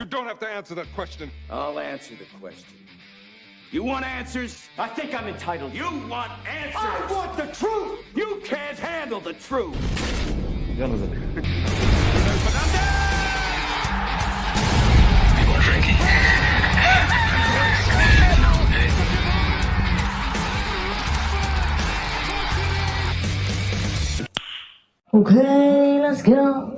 You don't have to answer that question. I'll answer the question. You want answers? I think I'm entitled. You want answers? I want the truth! You can't handle the truth! Okay, let's go.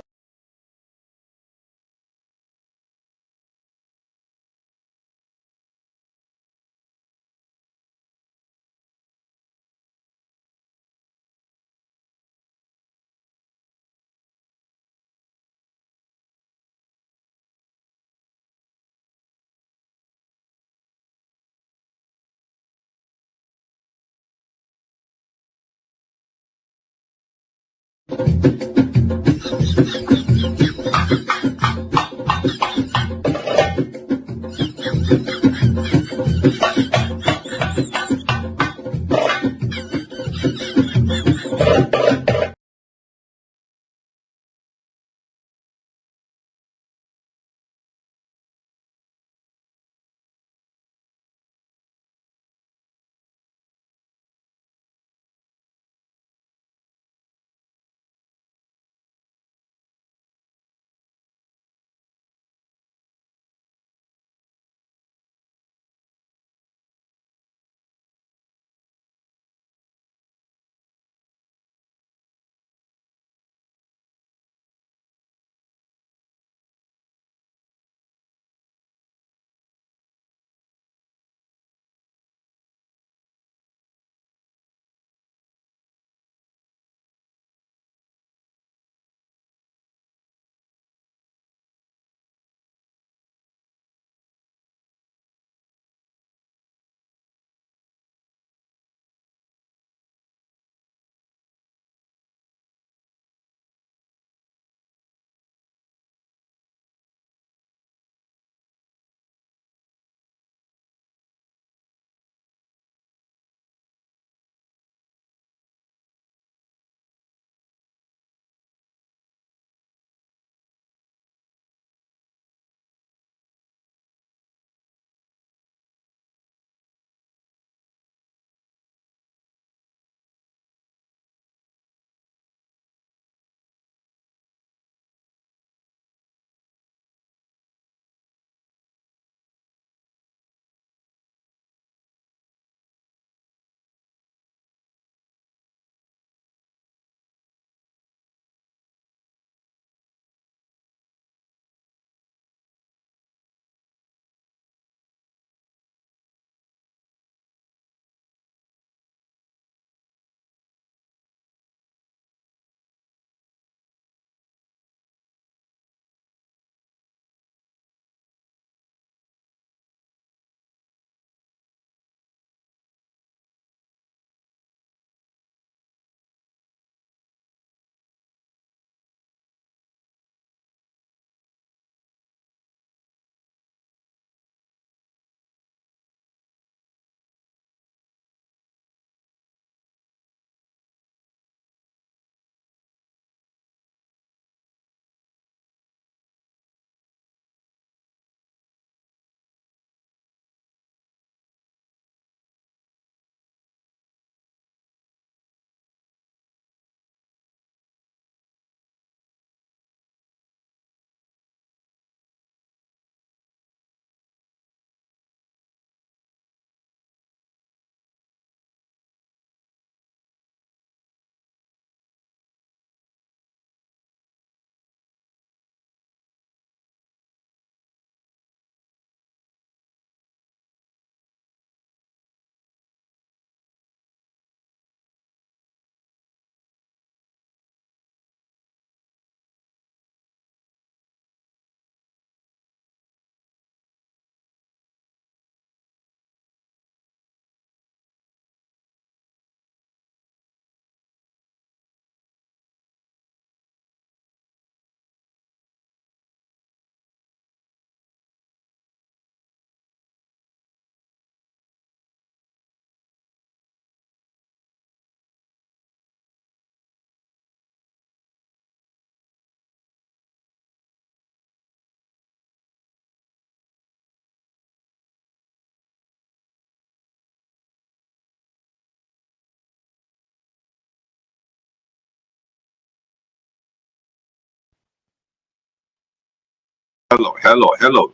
Hello, hello, hello.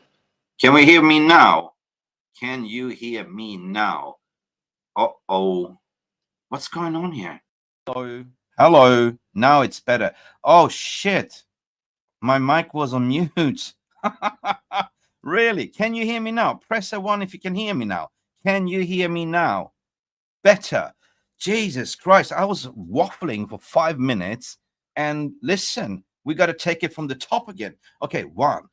Can we hear me now? Can you hear me now? Uh-oh. What's going on here? Hello. Hello. Now it's better. Oh, shit. My mic was on mute. Really? Can you hear me now? Press A1 if you can hear me now. Can you hear me now? Better. Jesus Christ. I was waffling for 5 minutes. And listen, we got to take it from the top again. Okay, one,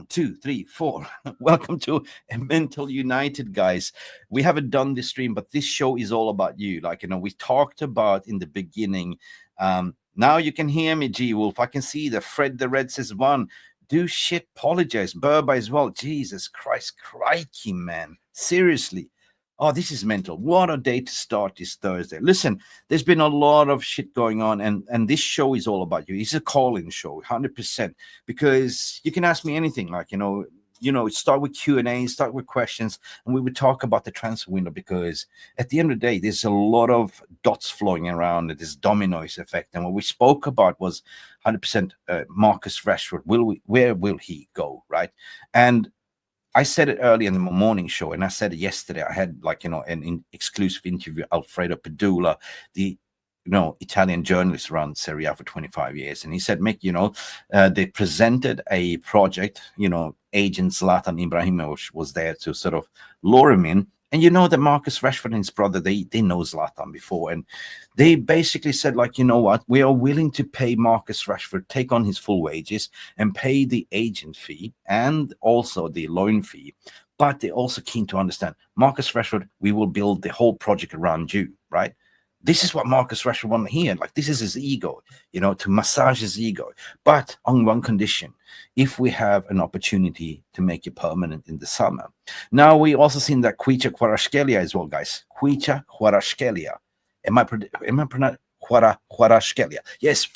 2, 3, 4. Welcome to Mental United, guys. We haven't done this stream, but this show is all about you. Like, we talked about in the beginning. Now you can hear me, G Wolf. I can see that Fred the Red says one. Do shit, apologize. Burba as well. Jesus Christ, crikey, man. Seriously. Oh, this is mental. What a day to start this Thursday. Listen, there's been a lot of shit going on, and this show is all about you. It's a call-in show, 100%, because you can ask me anything. Like, start with Q&A, start with questions, and we would talk about the transfer window, because at the end of the day, there's a lot of dots flowing around, this domino effect. And what we spoke about was 100% Marcus Rashford. Where will he go, right? And I said it early in the morning show, and I said it yesterday. I had an exclusive interview, Alfredo Pedula, the Italian journalist around Serie A for 25 years. And he said, Mick, they presented a project, agent Zlatan Ibrahimovic was there to sort of lure him in. And that Marcus Rashford and his brother, they know Zlatan before. And they basically said, what? We are willing to pay Marcus Rashford, take on his full wages and pay the agent fee and also the loan fee. But they're also keen to understand, Marcus Rashford, we will build the whole project around you, right? This is what Marcus Rashford wanted to hear. Like, this is his ego, to massage his ego. But on one condition, if we have an opportunity to make it permanent in the summer. Now, we also seen that Kvaratskhelia as well, guys. Kvaratskhelia. Am I pronouncing Kvaratskhelia? Yes,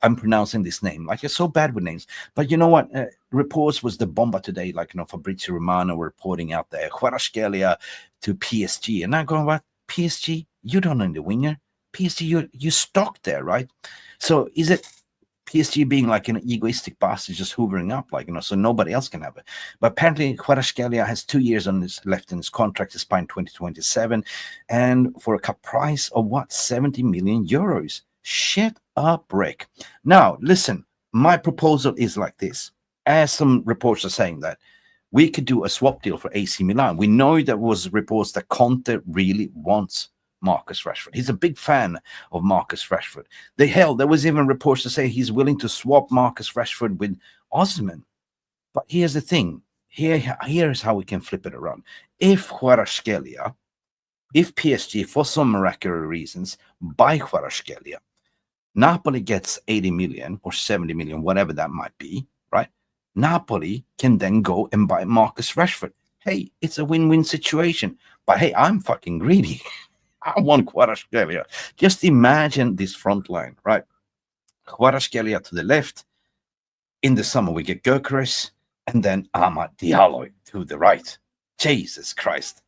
I'm pronouncing this name. Like, you're so bad with names. But you know what? Reports was the bomber today. Like, Fabrizio Romano reporting out there. Kvaratskhelia to PSG. And I'm going, what? PSG? You don't know the winger. PSG, you stuck there, right? So is it PSG being like an egoistic bastard just hoovering up, so nobody else can have it? But apparently Kvaratskhelia has 2 years left in his contract, is by 2027, and for a cap price of 70 million euros. Shit up, Rick. Now, listen, my proposal is like this. As some reports are saying that we could do a swap deal for AC Milan. We know there was reports that Conte really wants Marcus Rashford. He's a big fan of Marcus Rashford. There was even reports to say he's willing to swap Marcus Rashford with Osman. But here's the thing. Here's how we can flip it around. If PSG, for some miraculous reasons, buy Kvaratskhelia, Napoli gets 80 million or 70 million, whatever that might be, right? Napoli can then go and buy Marcus Rashford. Hey, it's a win-win situation. But hey, I'm fucking greedy. I want Kvaratskhelia. Just imagine this front line, right? Kvaratskhelia to the left. In the summer, we get Gyökeres, and then Amad Diallo to the right. Jesus Christ.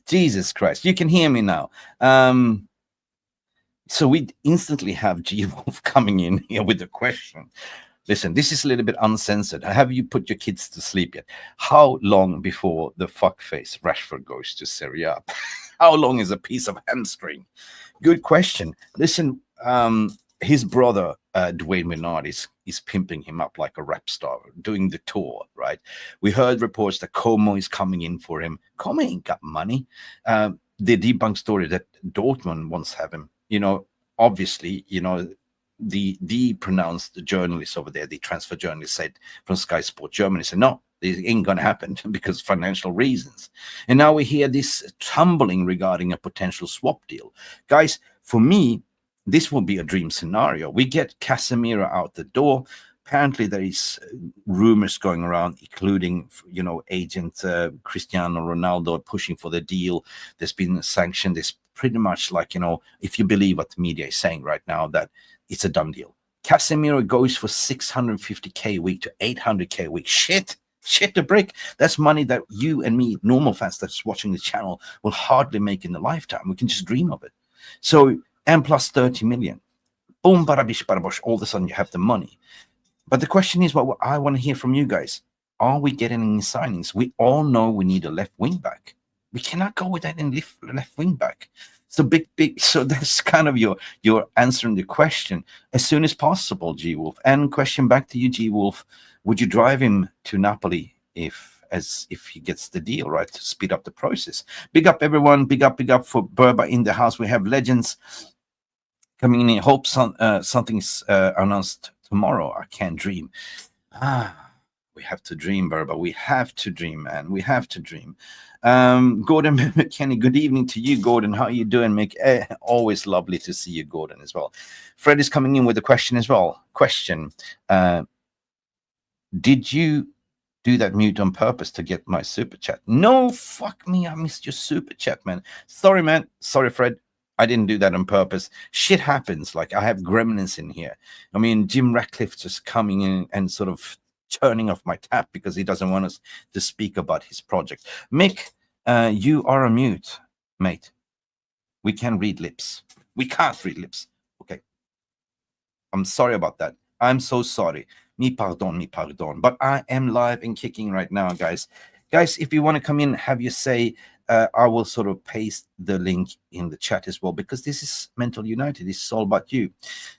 Jesus Christ. You can hear me now. So we instantly have G Wolf coming in here with a question. Listen, this is a little bit uncensored. Have you put your kids to sleep yet? How long before the fuckface Rashford goes to Serie A? How long is a piece of hamstring? Good question. Listen, his brother, Dwayne Maynard, is pimping him up like a rap star, doing the tour, right? We heard reports that Como is coming in for him. Como ain't got money. The debunked story that Dortmund wants to have him. Obviously, the pronounced journalist over there, the transfer journalist said from Sky Sport Germany, said, no, it ain't going to happen because financial reasons. And now we hear this tumbling regarding a potential swap deal. Guys, for me, this will be a dream scenario. We get Casimiro out the door. Apparently, there is rumors going around, including, agent Cristiano Ronaldo pushing for the deal. There's been sanctioned. There's pretty much if you believe what the media is saying right now, that it's a done deal. Casemiro goes for 650k a week to 800k a week. Shit a brick. That's money that you and me, normal fans that's watching the channel, will hardly make in a lifetime. We can just dream of it. So, and plus 30 million. Boom, barabish, barabosh. All of a sudden you have the money. But the question is, what I want to hear from you guys. Are we getting any signings? We all know we need a left wing back. We cannot go without any left wing back. So so that's kind of your answering the question as soon as possible, G Wolf. And question back to you, G Wolf. Would you drive him to Napoli if he gets the deal, right, to speed up the process? Big up everyone. Big up for Berba in the house. We have legends coming in. Hope something's announced tomorrow. I can't dream. We have to dream, Berba. We have to dream, man. We have to dream. Gordon McKenny, good evening to you, Gordon. How are you doing, Mick? Always lovely to see you, Gordon, as well. Fred is coming in with a question as well. Question. Did you do that mute on purpose to get my super chat? No, fuck me. I missed your super chat, man. Sorry, man. Sorry, Fred. I didn't do that on purpose. Shit happens. Like, I have gremlins in here. I mean, Jim Ratcliffe just coming in and sort of turning off my tap because he doesn't want us to speak about his project. Mick, you are on mute, mate. We can read lips. We can't read lips. Okay. I'm sorry about that. I'm so sorry. Me pardon. But I am live and kicking right now, guys. Guys, if you want to come in, have your say. I will sort of paste the link in the chat as well, because this is Mental United. This is all about you.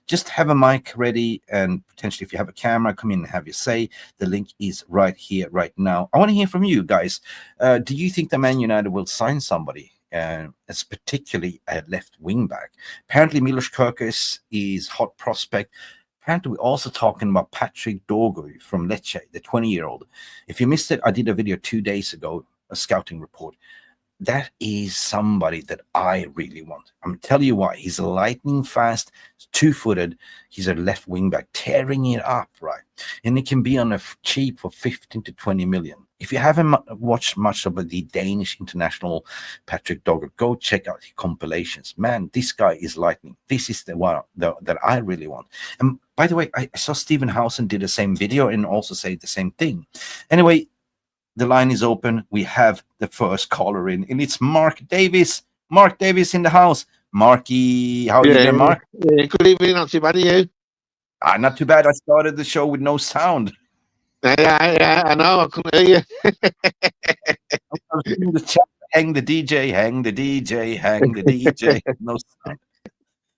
Just have a mic ready, and potentially if you have a camera, come in and have your say. The link is right here, right now. I want to hear from you guys. Do you think the Man United will sign somebody, as particularly a left wing back? Apparently Milos Kerkez is hot prospect. Apparently, we're also talking about Patrick Dorgu from Lecce, the 20-year-old. If you missed it, I did a video 2 days ago, a scouting report. That is somebody that I really want. I'm telling you why. He's lightning fast, two-footed. He's a left wing back, tearing it up, right? And it can be on a cheap for 15 to 20 million. If you haven't watched much of the Danish international Patrick Dorgu, go check out his compilations. Man, this guy is lightning. This is the one that I really want. And by the way, I saw Stephen Housen did the same video and also say the same thing. Anyway, the line is open. We have the first caller in, and it's Marc Davis. Marc Davis in the house. Marky, how are you doing, Mark? Good evening, not too bad, are you? Not too bad. I started the show with no sound. Yeah, I know, I couldn't hear you. The chat, hang the DJ, hang the DJ, hang the DJ. No sound.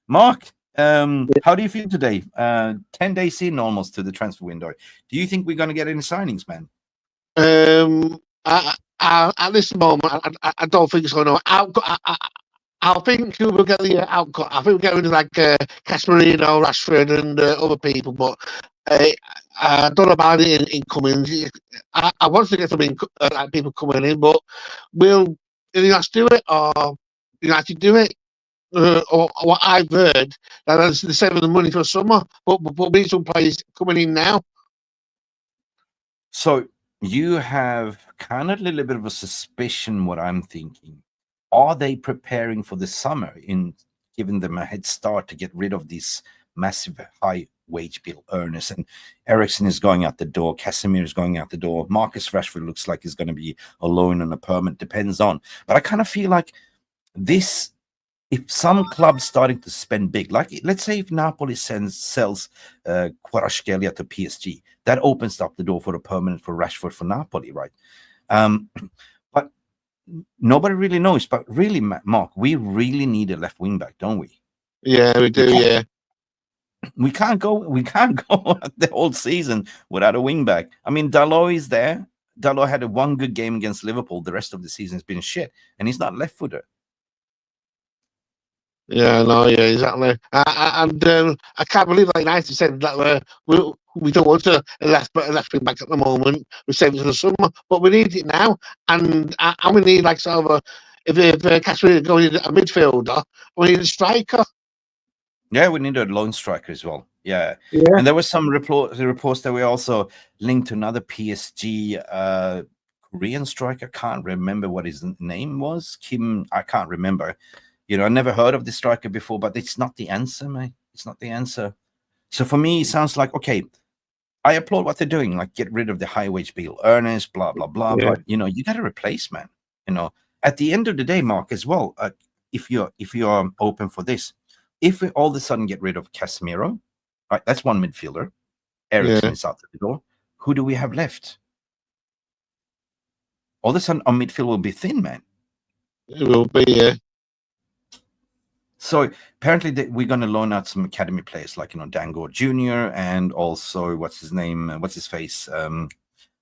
Mark, how do you feel today? 10 days in almost to the transfer window. Do you think we're going to get any signings, man? At this moment, I don't think it's going to. I think we'll get the outcut. I think we'll get rid of like Casimiro, Rashford, and other people, but I don't know about it in incomings. I want to get some like people coming in, but will United do it or United do it? Or what I've heard, that they're saving the money for summer, but we need some players coming in now. So you have kind of a little bit of a suspicion what I'm thinking. Are they preparing for the summer in giving them a head start to get rid of these massive high wage bill earners? And Eriksen is going out the door. Casimiro is going out the door. Marcus Rashford looks like he's going to be alone on a permanent. Depends on. But I kind of feel like this, if some club's starting to spend big, like let's say if Napoli sells Kvaratskhelia to PSG, that opens up the door for a permanent for Rashford for Napoli, right? But nobody really knows. But really, Mark, we really need a left wing back, don't we? Yeah, we do. Yeah, we can't go the whole season without a wing back. I mean, Dalot is there. Dalot had one good game against Liverpool. The rest of the season has been shit, and he's not left footer. Yeah, no, yeah, exactly. And I can't believe like United said that we don't want a left wing back at the moment. We're saving it for the summer, but we need it now. And we need like sort of if Casemiro going in a midfielder, we need a striker. Yeah, we need a lone striker as well. Yeah. And there was some reports that we also linked to another PSG Korean striker. Can't remember what his name was. Kim, I can't remember. You know, I never heard of this striker before, but it's not the answer, mate. It's not the answer. So for me, it sounds like, okay, I applaud what they're doing, like get rid of the high wage bill earners, blah, blah, blah. Yeah. But, you know, you got to replace, man. You know, at the end of the day, Mark, as well, if you're open for this, if we all of a sudden get rid of Casimiro, right, that's one midfielder, Eriksen is out the door. Who do we have left? All of a sudden, our midfield will be thin, man. It will be, yeah. So apparently we're going to loan out some academy players like, Dango Jr. and also, what's his face,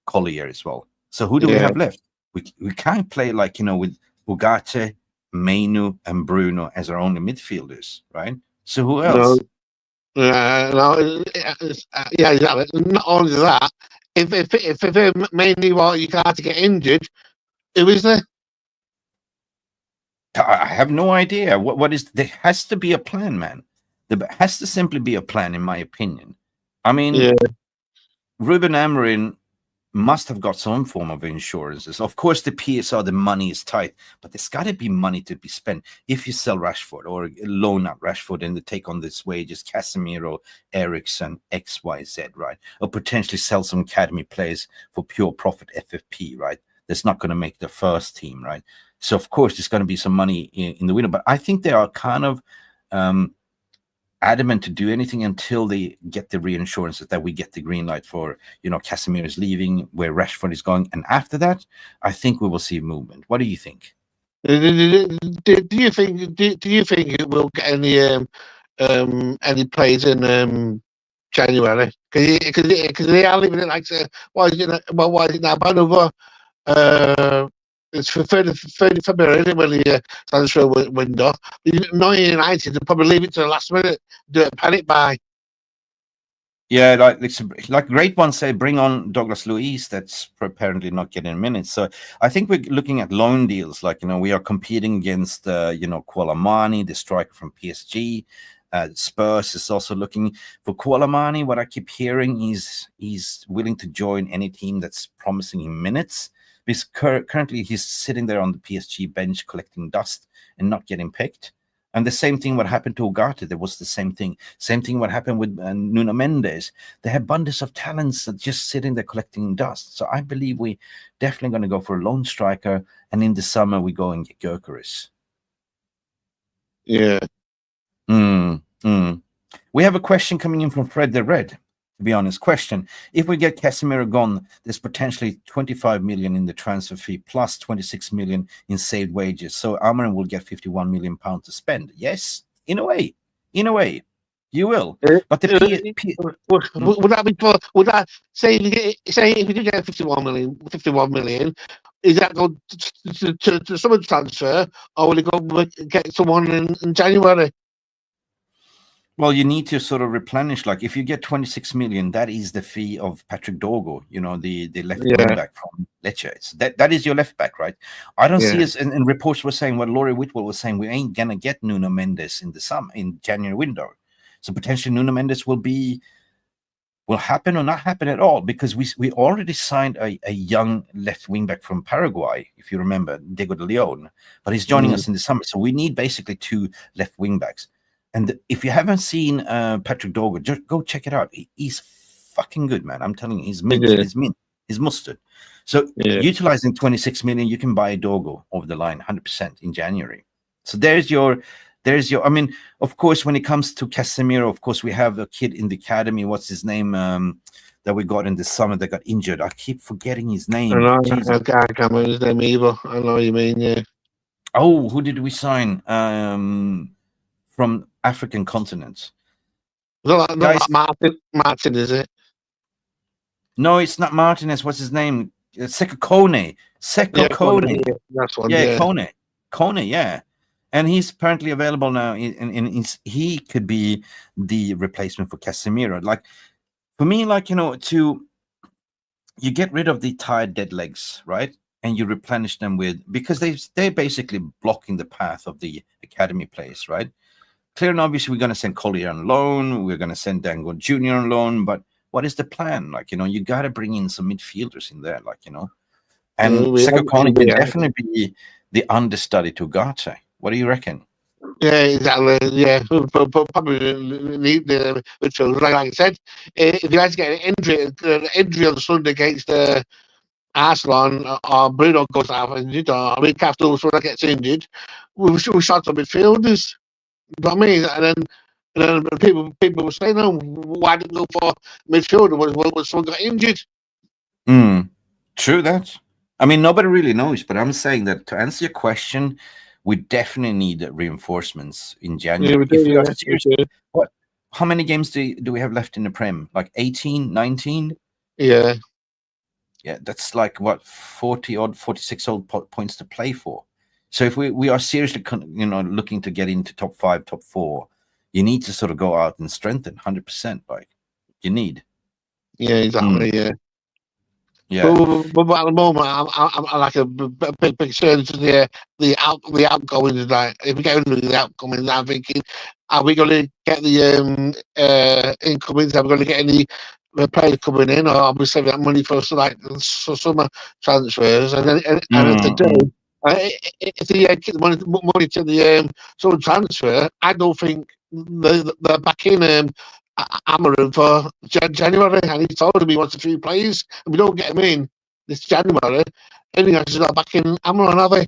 Collier as well. So who do we have left? We can't play like, with Ugarte, Mainu, and Bruno as our only midfielders, right? So who else? Yeah, exactly. Not only that, if mainly what you got to get injured, who is there? I have no idea. What is there? Has to be a plan, man. There has to simply be a plan, in my opinion. I mean, Ruben Amorim must have got some form of insurances. Of course, the PSR, the money is tight, but there's got to be money to be spent. If you sell Rashford or loan out Rashford and they take on this wages, Casimiro, Eriksen, XYZ, right? Or potentially sell some academy players for pure profit FFP, right? That's not going to make the first team, right? So, of course, there's going to be some money in the window. But I think they are kind of adamant to do anything until they get the reinsurances, that we get the green light for, Casimiro is leaving, where Rashford is going. And after that, I think we will see movement. What do you think? Do you think it will get any plays in January? Because they are leaving it like, why is it now? By another, it's for 30 February, isn't it, when the transfer window? United will probably leave it to the last minute, do a panic buy. Yeah, like great one say, bring on Douglas Luiz. That's apparently not getting minutes. So I think we're looking at loan deals. Like, we are competing against, Koulibaly, the striker from PSG. Spurs is also looking for Koulibaly. What I keep hearing is he's willing to join any team that's promising him minutes. Because currently he's sitting there on the PSG bench collecting dust and not getting picked. And the same thing what happened to Ugarte, there was the same thing. Same thing what happened with Nuno Mendez. They have abundance of talents that just sitting there collecting dust. So I believe we definitely going to go for a lone striker, and in the summer we go and get Gyökeres. Yeah. We have a question coming in from Fred the Red. To be honest, question: if we get Casimiro gone, there's potentially 25 million in the transfer fee plus 26 million in saved wages. So Amorim will get 51 million pounds to spend. Yes, in a way, you will. But the would that be for? Would that say if you do get 51 million, is that go to someone's transfer, or will it go get someone in January? Well, you need to sort of replenish. Like, if you get 26 million, that is the fee of Patrick Dorgu, the left wing back from Lecce. That is your left back, right? I don't see us. And reports were saying, what Laurie Whitwell was saying, we ain't gonna get Nuno Mendez in January window. So potentially Nuno Mendez will happen or not happen at all, because we already signed a young left wing back from Paraguay, if you remember, Diego de Leon, but he's joining us in the summer. So we need basically 2 left wing backs. And if you haven't seen Patrick Dorgu, just go check it out. He's fucking good, man. I'm telling you, he's mint. He's mustard. So utilizing 26 million, you can buy Dorgu over the line 100% in January. So there's your. I mean, of course, when it comes to Casimiro, of course, we have a kid in the academy. What's his name? That we got in the summer that got injured. I keep forgetting his name. I can't remember his name either. I know what you mean. Yeah. Oh, who did we sign? From African continents. Not Martin, is it? No, it's not Martinez. What's his name? Seko Kone. Kone. That's one. Yeah, Kone, yeah. And he's apparently available now. He could be the replacement for Casemiro. Like, for me, like, you get rid of the tired dead legs, right? And you replenish them with, because they're basically blocking the path of the academy players, right? Clear and obviously, we're going to send Collier on loan. We're going to send Dango Jr. on loan. But what is the plan? Like, you got to bring in some midfielders in there, like, And Seko Kone can definitely be the understudy to Ugarte. What do you reckon? Yeah, exactly. Yeah, probably need the midfield. Like I said, if you guys get an injury on Sunday against Arsenal, or Bruno goes out injured, or after someone gets injured, we shot some midfielders. You know what I mean? And then And then people were saying, "Oh, why didn't go for midfielder? Was someone got injured?" True that. I mean, nobody really knows, but I'm saying that to answer your question, we definitely need reinforcements in Yeah, January. we If do. we are Yeah, we serious, do. what? How many games do we have left in the Prem? Like 18, 19? Yeah, Yeah, that's like what 40 odd, 46 odd points to play for. So if we are seriously, looking to get into top 5, top 4, you need to sort of go out and strengthen 100%. Like you need. yeah, exactly. Yeah. Yeah. But at the moment, I'm like a big concern to the outgoings. Like, if we get rid of the outgoings, I'm thinking, are we going to get the incomings? Are we going to get any players coming in, or are we saving that money for summer transfers? And if they Mm. do, if they get the money to the summer transfer, I don't think they're back in. Amarin for January, and he told him he wants a few players, and we don't get him in this January. Any guys not back in Amarin, are they?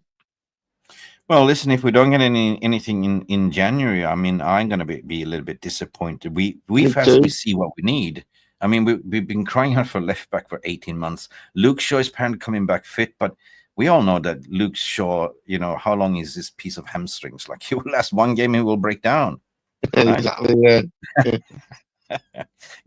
Well, listen, if we don't get anything in January, I mean, I'm going to be a little bit disappointed. We Me fast too. we see what we need. I mean, we've been crying out for left back for 18 months. Luke Shaw is apparently coming back fit, but we all know that Luke Shaw, how long is this piece of hamstrings? Like he will last one game, he will break down. Right? Exactly. Yeah.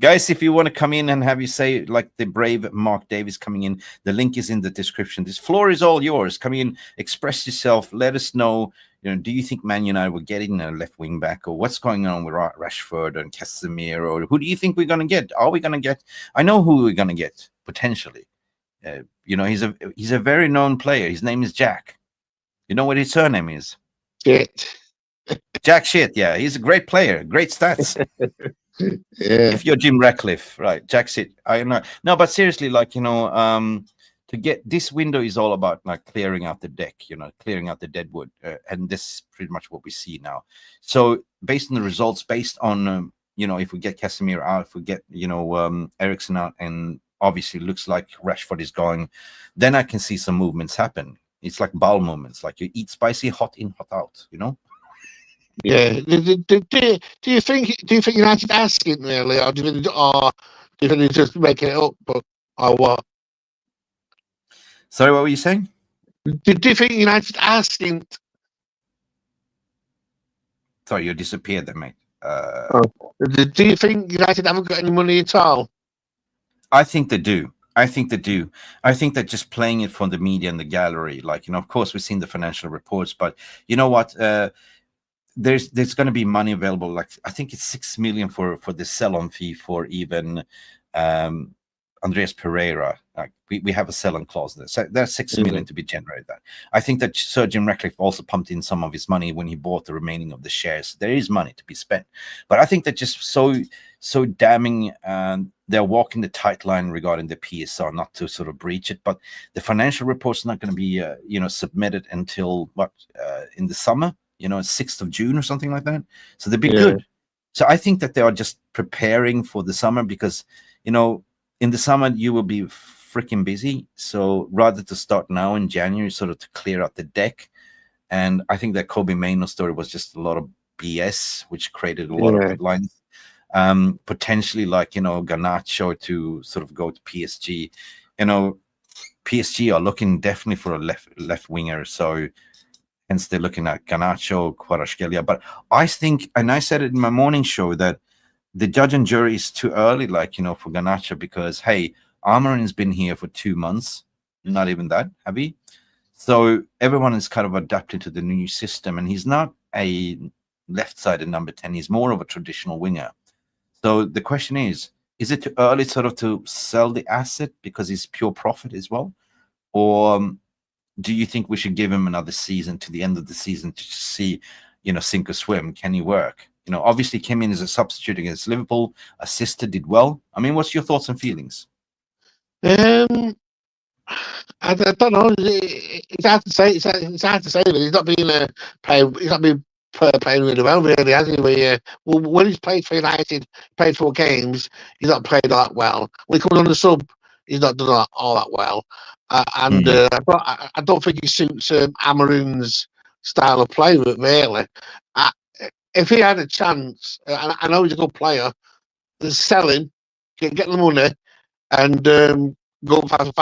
Guys, if you want to come in and have you say like the brave Marc Davis coming in, the link is in the description. This floor is all yours. Come in, express yourself, let us know. Do you think Man United will get in a left wing back, or what's going on with Rashford and Casimiro? Or who do you think we're going to get? Are we going to get? I know who we're going to get potentially. He's a very known player. His name is Jack. You know what his surname is? Shit. Jack Shit. Yeah, he's a great player, great stats. Yeah. If you're Jim Ratcliffe, right? Jack Shit. I know. No, but seriously, to get this window is all about like clearing out the deck, clearing out the deadwood, and this is pretty much what we see now. So based on the results, based on if we get Casimiro out, if we get Ericsson out, and obviously looks like Rashford is going, then I can see some movements happen. It's like bowel movements, like you eat spicy, hot in, hot out. Yeah. Do you think United asking really, or do you think they're just making it up, or what? Sorry, what were you saying? Do you think United asking? Sorry, you disappeared there, mate. Do you think United haven't got any money at all? I think they do. I think they're just playing it from the media and the gallery. Like, of course, we've seen the financial reports, but you know what? There's going to be money available. Like, I think it's 6 million for the sell-on fee for even Andreas Pereira. Like, we have a sell-on clause there. So there's 6 million to be generated. That I think that Sir Jim Ratcliffe also pumped in some of his money when he bought the remaining of the shares. There is money to be spent, but I think they're just so damning. They're walking the tight line regarding the PSR, not to sort of breach it. But the financial report's not going to be submitted until in the summer. 6th of June or something like that. So they'd be good. So I think that they are just preparing for the summer because, in the summer you will be freaking busy. So rather to start now in January, sort of to clear out the deck. And I think that Kobe Mainoo story was just a lot of BS, which created a lot of headlines. Potentially like, Garnacho to sort of go to PSG. PSG are looking definitely for a left winger. So hence they're looking at Garnacho, Kvaratskhelia. But I think, and I said it in my morning show, that the judge and jury is too early, for Garnacho, because, hey, Amarin's been here for 2 months. Not even that, have he? So everyone is kind of adapted to the new system, and he's not a left-sided number 10. He's more of a traditional winger. So the question is it too early sort of to sell the asset because he's pure profit as well? Or do you think we should give him another season to the end of the season to see, sink or swim? Can he work? Obviously came in as a substitute against Liverpool, assisted, did well. I mean, what's your thoughts and feelings? I don't know. It's hard to say. It's hard to say. But he's not been playing really well, really, has he? When he's played for United, played 4 games, he's not played all that well. When he comes on the sub, he's not done all that well. I don't think he suits Amarin's style of play, really. if he had a chance, I know he's a good player, to sell him, get the money, and go find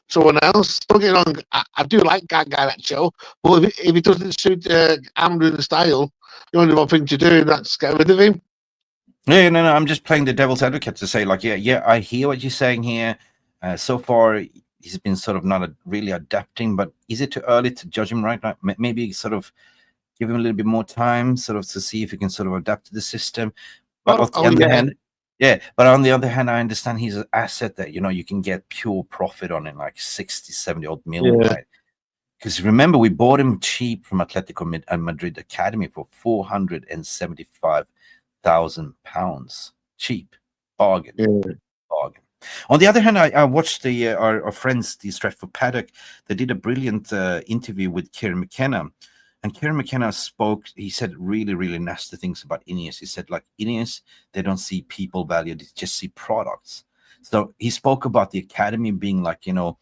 someone else. Don't get me wrong, I do like that guy, that show, but if he doesn't suit Andrew the style, the only one thing to do that's get rid of him. No. I'm just playing the devil's advocate to say, like, yeah, I hear what you're saying here. So far, he's been sort of not really adapting, but is it too early to judge him right now? Maybe sort of give him a little bit more time, sort of to see if he can sort of adapt to the system. But on the other hand, but on the other hand, I understand he's an asset that, you can get pure profit on in like 60, 70 odd million, right? Because remember, we bought him cheap from Atletico Madrid Academy for £475,000. Cheap. Bargain. Bargain. On the other hand, I watched our friends, the Stratford Paddock. They did a brilliant interview with Kieran McKenna. And Kieran McKenna spoke, he said really, really nasty things about Ineos. He said, like, Ineos, they don't see people value, they just see products. So he spoke about the academy being like, you know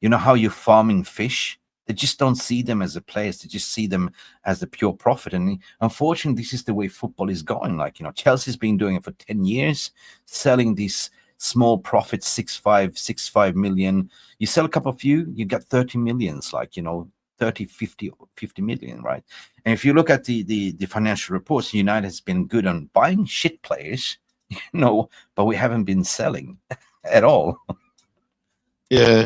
how you're farming fish? They just don't see them as a players. They just see them as the pure profit. And unfortunately, this is the way football is going. Like, Chelsea's been doing it for 10 years, selling these small profits, 65 million. You sell a couple of few, you get 30 millions, like, 30, 50 million, right? And if you look at the financial reports, United has been good on buying shit players, but we haven't been selling at all. Yeah.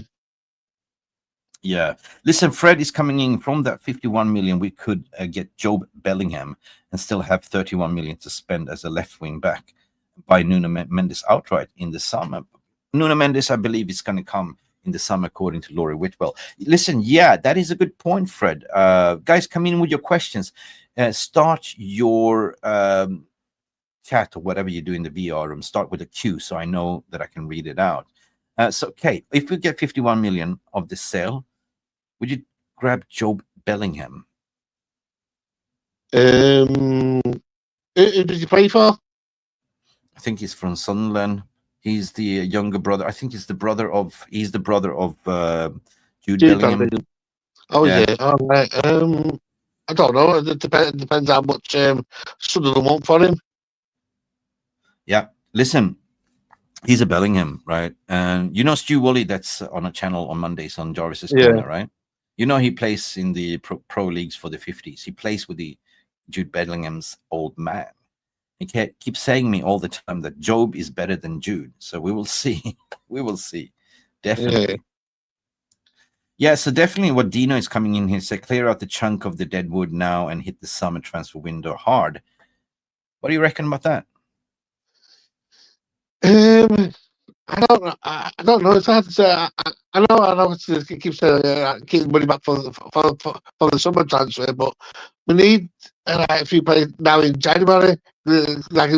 Listen, Fred is coming in from that 51 million. We could get Job Bellingham and still have 31 million to spend as a left wing back, buy Nuno Mendez outright in the summer. Nuno Mendez, I believe, is going to come in the summer, according to Laurie Whitwell. Listen, yeah, that is a good point, Fred. Guys, come in with your questions. Start your chat or whatever you do in the VR room. Start with a Q so I know that I can read it out. So, okay, if we get 51 million of this sale, would you grab Job Bellingham? Who did you play for? I think he's from Sunderland. He's the younger brother. I think he's the brother of Jude Bellingham. Oh yeah. All right. I don't know. It depends how much Sunderland want for him. Yeah. Listen, he's a Bellingham, right? And Stu Woolley, that's on a channel on Mondays on Jarvis's Corner, right? He plays in the pro leagues for the 50s. He plays with the Jude Bellingham's old man. He keeps saying me all the time that Job is better than Jude. So we will see. We will see. Definitely. Yeah, so definitely what Dino is coming in here, say clear out the chunk of the dead wood now and hit the summer transfer window hard. What do you reckon about that? I don't know. It's hard to say. I know. It keeps saying keep money back for the summer transfer, but we need a few players now in January. Like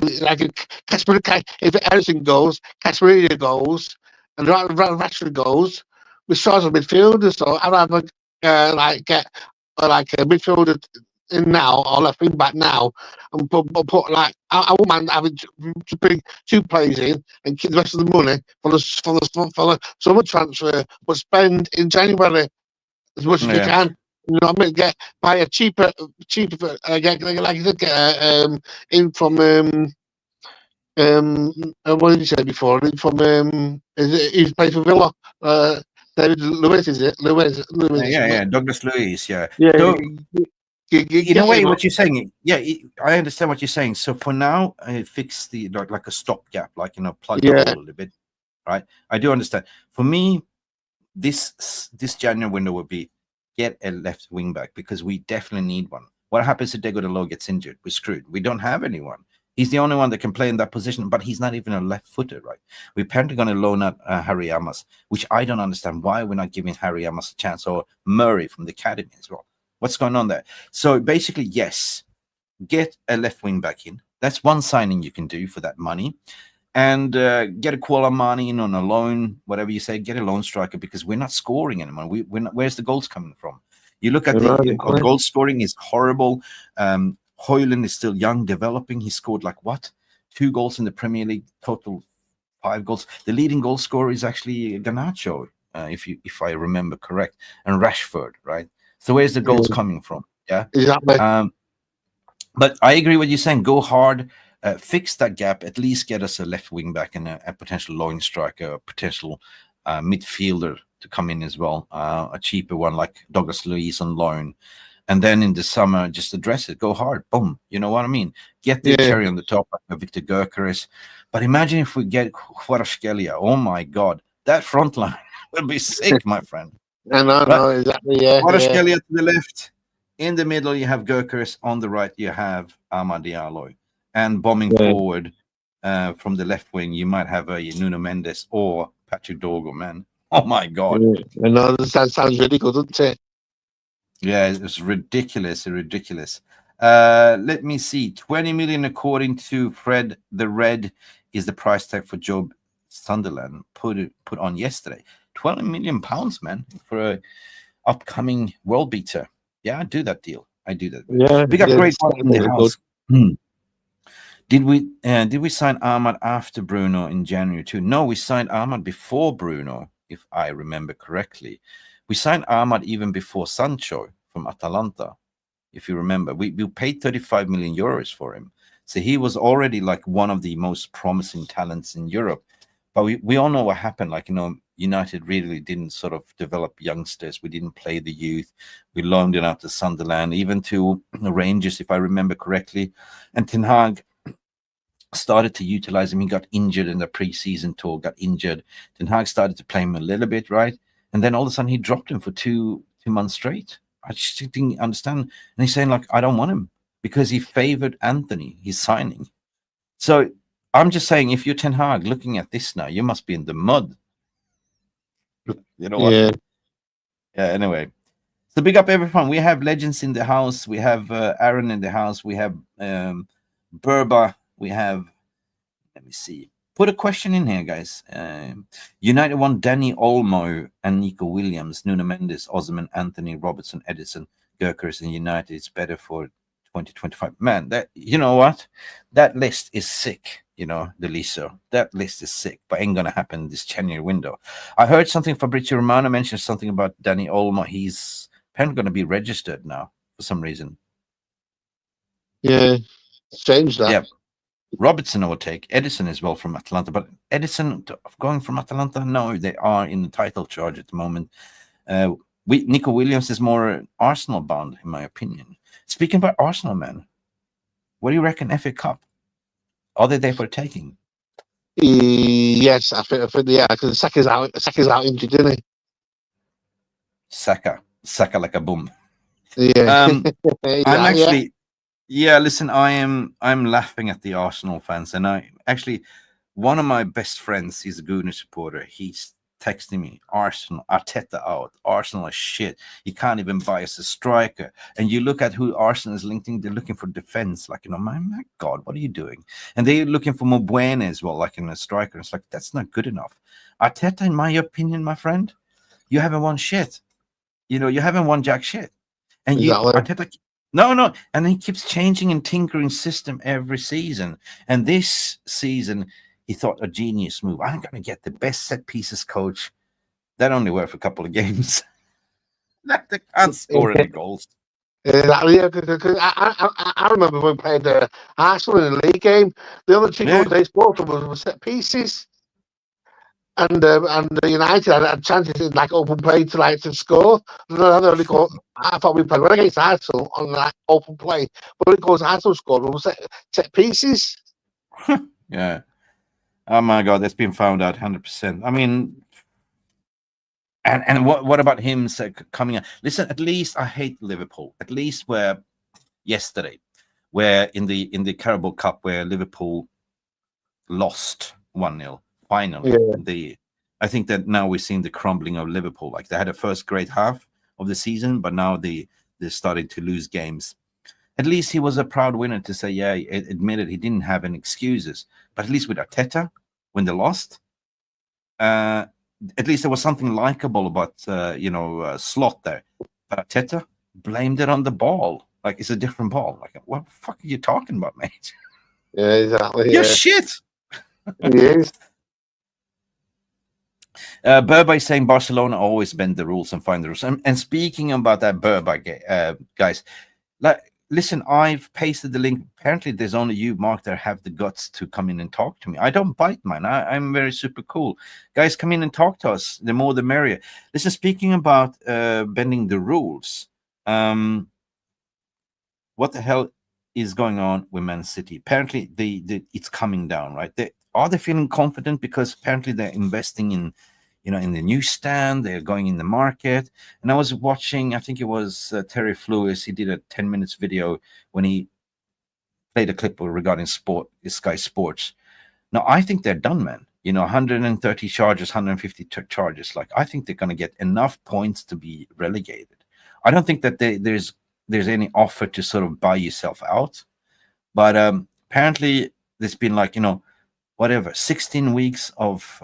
Casimiro, if Eriksen goes, Casimiro goes, and Rashford goes, we start a midfielder. So I'd rather get a midfielder in now or left wing back now, and put like I wouldn't mind having to bring two players in and keep the rest of the money for the summer transfer, but spend in January as much as we can. You know what I mean? Buy a cheaper. Get like you said, get in from what did you say before? In from he's played for Villa. David Lewis, is it? Lewis. Yeah. Douglas Luiz. Yeah. Yeah. So, in a way, what you're saying, I understand what you're saying. So for now, fix the like a stopgap, like plug the hole a little bit, right? I do understand. For me, this January window would be get a left wing back because we definitely need one. What happens if Diego Dalot gets injured? We're screwed. We don't have anyone. He's the only one that can play in that position, but he's not even a left-footer, right? We're apparently going to loan out Harry Amos, which I don't understand why we're not giving Harry Amos a chance, or Murray from the academy as well. What's going on there? So basically, yes, get a left wing back in. That's one signing you can do for that money. And get a Koulibaly in on a loan, whatever you say, get a loan striker because we're not scoring anymore. We're not, where's the goals coming from? You look at the goal scoring is horrible. Højlund is still young, developing. He scored 2 goals in the Premier League, total 5 goals. The leading goal scorer is actually Garnacho, if I remember correct, and Rashford, right? So where's the goals coming from? Yeah, exactly. But I agree with you saying. Go hard, fix that gap. At least get us a left wing back and a potential line striker, a potential midfielder to come in as well. A cheaper one like Douglas Luiz on loan. And then in the summer, just address it. Go hard. Boom. You know what I mean? Get the cherry on the top like Victor Gyökeres. But imagine if we get Kvaratskhelia. Oh, my God. That front line will be sick, my friend. No, exactly. Yeah. Kvaratskhelia to the left. In the middle, you have Gyökeres. On the right, you have Amad Diallo. And bombing forward from the left wing, you might have a Nuno Mendez or Patrick Dorgu, man. Oh, my God. No, that sounds really good, doesn't it? Yeah, it's ridiculous, ridiculous. Let me see. 20 million, according to Fred the Red, is the price tag for Job Sunderland put on yesterday. 20 million pounds, man, for a upcoming world beater. Yeah, I do that deal. I do that. Yeah, we got great one in the house. Did we sign Ahmad after Bruno in January too? No, we signed Ahmad before Bruno, if I remember correctly. We signed Ahmad even before Sancho from Atalanta, if you remember. We paid 35 million euros for him. So he was already like one of the most promising talents in Europe. But we all know what happened. Like, United really didn't sort of develop youngsters. We didn't play the youth. We loaned it out to Sunderland, even to the Rangers, if I remember correctly. And Ten Hag started to utilize him. He got injured in the preseason tour, got injured. Ten Hag started to play him a little bit, right? And then all of a sudden he dropped him for two months straight. I just didn't understand. And he's saying, like, I don't want him because he favored Anthony. He's signing. So I'm just saying, if you're Ten Hag looking at this now, you must be in the mud. You know what? Yeah. Yeah, anyway. So big up everyone. We have legends in the house. We have Aaron in the house. We have Burba. We have, let me see. Put a question in here, guys. United want Danny Olmo and Nico Williams, Nuno Mendes, Osman, Anthony, Robertson, Edison, Gyökeres, and United. It's better for 2025. Man, that, you know what? That list is sick. Deliso. That list is sick, but ain't gonna happen this January window. I heard something. Fabrizio Romano mentioned something about Danny Olmo. He's apparently going to be registered now for some reason. Yeah, strange that. Yeah. Robertson will take Edison as well from Atalanta, but Edison going from Atalanta, no, they are in the title charge at the moment. Nico Williams is more Arsenal bound, in my opinion. Speaking about Arsenal, man, what do you reckon? FA Cup, are they there for taking? Yes, I think yeah, because Saka's out injured, isn't he? Saka like a boom. Yeah. I'm actually. Yeah, listen, I'm laughing at the Arsenal fans, and one of my best friends, he's a Gooner supporter. He's texting me, Arsenal, Arteta out, Arsenal is shit. He can't even buy us a striker. And you look at who Arsenal is linking, they're looking for defense. Like, my God, what are you doing? And they're looking for Mobuena as well, like in a striker. It's like, that's not good enough. Arteta, in my opinion, my friend, you haven't won shit. You haven't won jack shit. And Arteta. No. And he keeps changing and tinkering system every season. And this season, he thought a genius move. I'm going to get the best set pieces coach. That only worked for a couple of games. They can't score any goals. I remember when we played Arsenal in a league game. The other two goals they scored were set pieces. And United had chances in like open play to score. I thought we played well against Arsenal on that open play, but it goes Arsenal scored we set pieces. Yeah. Oh my God, that's been found out 100%. I mean, and what about him coming out? Listen, at least I hate Liverpool. At least yesterday, where in the Carabao Cup, where Liverpool lost 1-0. Finally, I think that now we're seeing the crumbling of Liverpool. Like, they had a first great half of the season, but now they're starting to lose games. At least he was a proud winner to say, yeah, he admitted he didn't have any excuses. But at least with Arteta, when they lost, at least there was something likable about Slot there. But Arteta blamed it on the ball. Like, it's a different ball. Like, what the fuck are you talking about, mate? Yeah, exactly. You're shit. He is. Burba is saying Barcelona always bend the rules and find the rules. And speaking about that, Burba, guys, like, listen, I've pasted the link. Apparently, there's only you, Mark, that have the guts to come in and talk to me. I don't bite, man. I'm very super cool. Guys, come in and talk to us. The more, the merrier. Listen, speaking about bending the rules, what the hell is going on with Man City? Apparently, it's coming down, right? Are they feeling confident because apparently they're investing in, in the newsstand, they're going in the market. And I was watching, I think it was Terry Flewis. He did a 10 minutes video when he played a clip regarding Sky Sports. Now, I think they're done, man. 130 charges, 150 charges. Like, I think they're going to get enough points to be relegated. I don't think that there's any offer to sort of buy yourself out. But apparently there's been 16 weeks of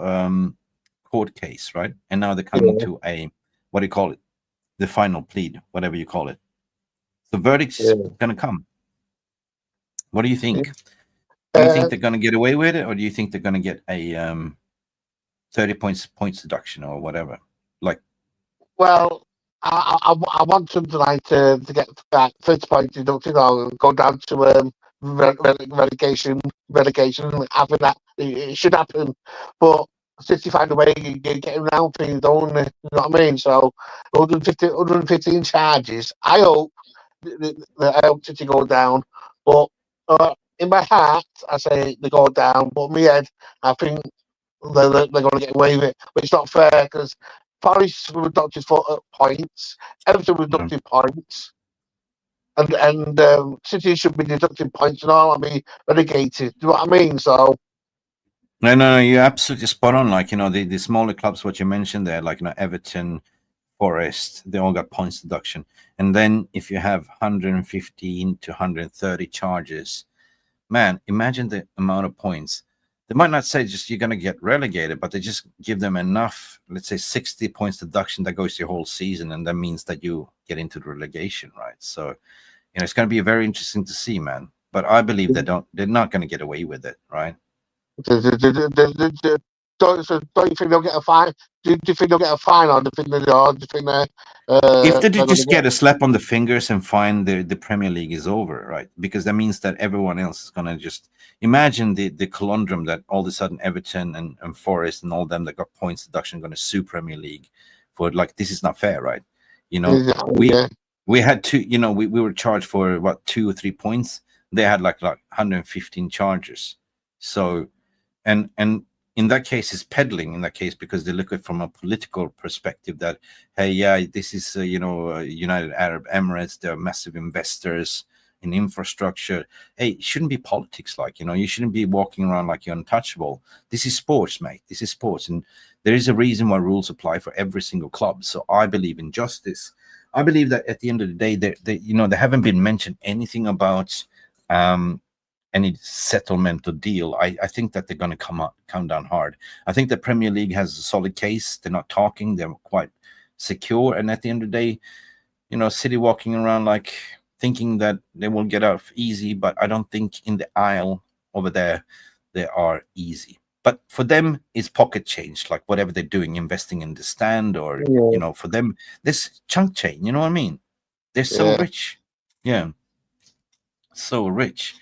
court case, right? And now they're coming to what do you call it? The final plead, whatever you call it. The verdict's going to come. What do you think? Do you think they're going to get away with it, or do you think they're going to get a 30 points deduction or whatever? Well, I want something like to get that 30 points deducted or go down to relegation. I think that it should happen, but City find a way you get around things, don't they? You know what I mean? So 115 charges. I hope City go down, but in my heart, I say they go down. But in my head, I think they're going to get away with it. But it's not fair because Forest were deducted for points, Everton were deducted points, and City should be deducting points and all. I mean, relegated. Do you know what I mean? So. No, you're absolutely spot on. The smaller clubs, what you mentioned there, Everton, Forest, they all got points deduction. And then if you have 115 to 130 charges, man, imagine the amount of points. They might not say just you're going to get relegated, but they just give them enough, let's say 60 points deduction that goes your whole season. And that means that you get into the relegation, right? So, it's going to be very interesting to see, man. But I believe they're not going to get away with it, right? Don't you think they'll get a fine? Do you think they'll get a fine, or do you think if they just get a slap on the fingers and find the Premier League is over, right? Because that means that everyone else is gonna just imagine the conundrum that all of a sudden Everton and Forest and all them that got points deduction going to sue Premier League for this is not fair, right? We had to, we were charged for what 2 or 3 points. They had like 115 charges. So. And in that case, it's peddling in that case because they look at it from a political perspective that, hey, yeah, this is, United Arab Emirates. They're massive investors in infrastructure. Hey, it shouldn't be politics you shouldn't be walking around like you're untouchable. This is sports, mate. This is sports. And there is a reason why rules apply for every single club. So I believe in justice. I believe that at the end of the day, they haven't been mentioned anything about any settlement or deal. I think that they're going to come down hard. I think the Premier League has a solid case. They're not talking. They're quite secure. And at the end of the day, City walking around thinking that they will get out easy. But I don't think in the aisle over there, they are easy. But for them, it's pocket change, whatever they're doing, investing in the stand or, for them, this chunk change, you know what I mean? They're so rich. Yeah. So rich.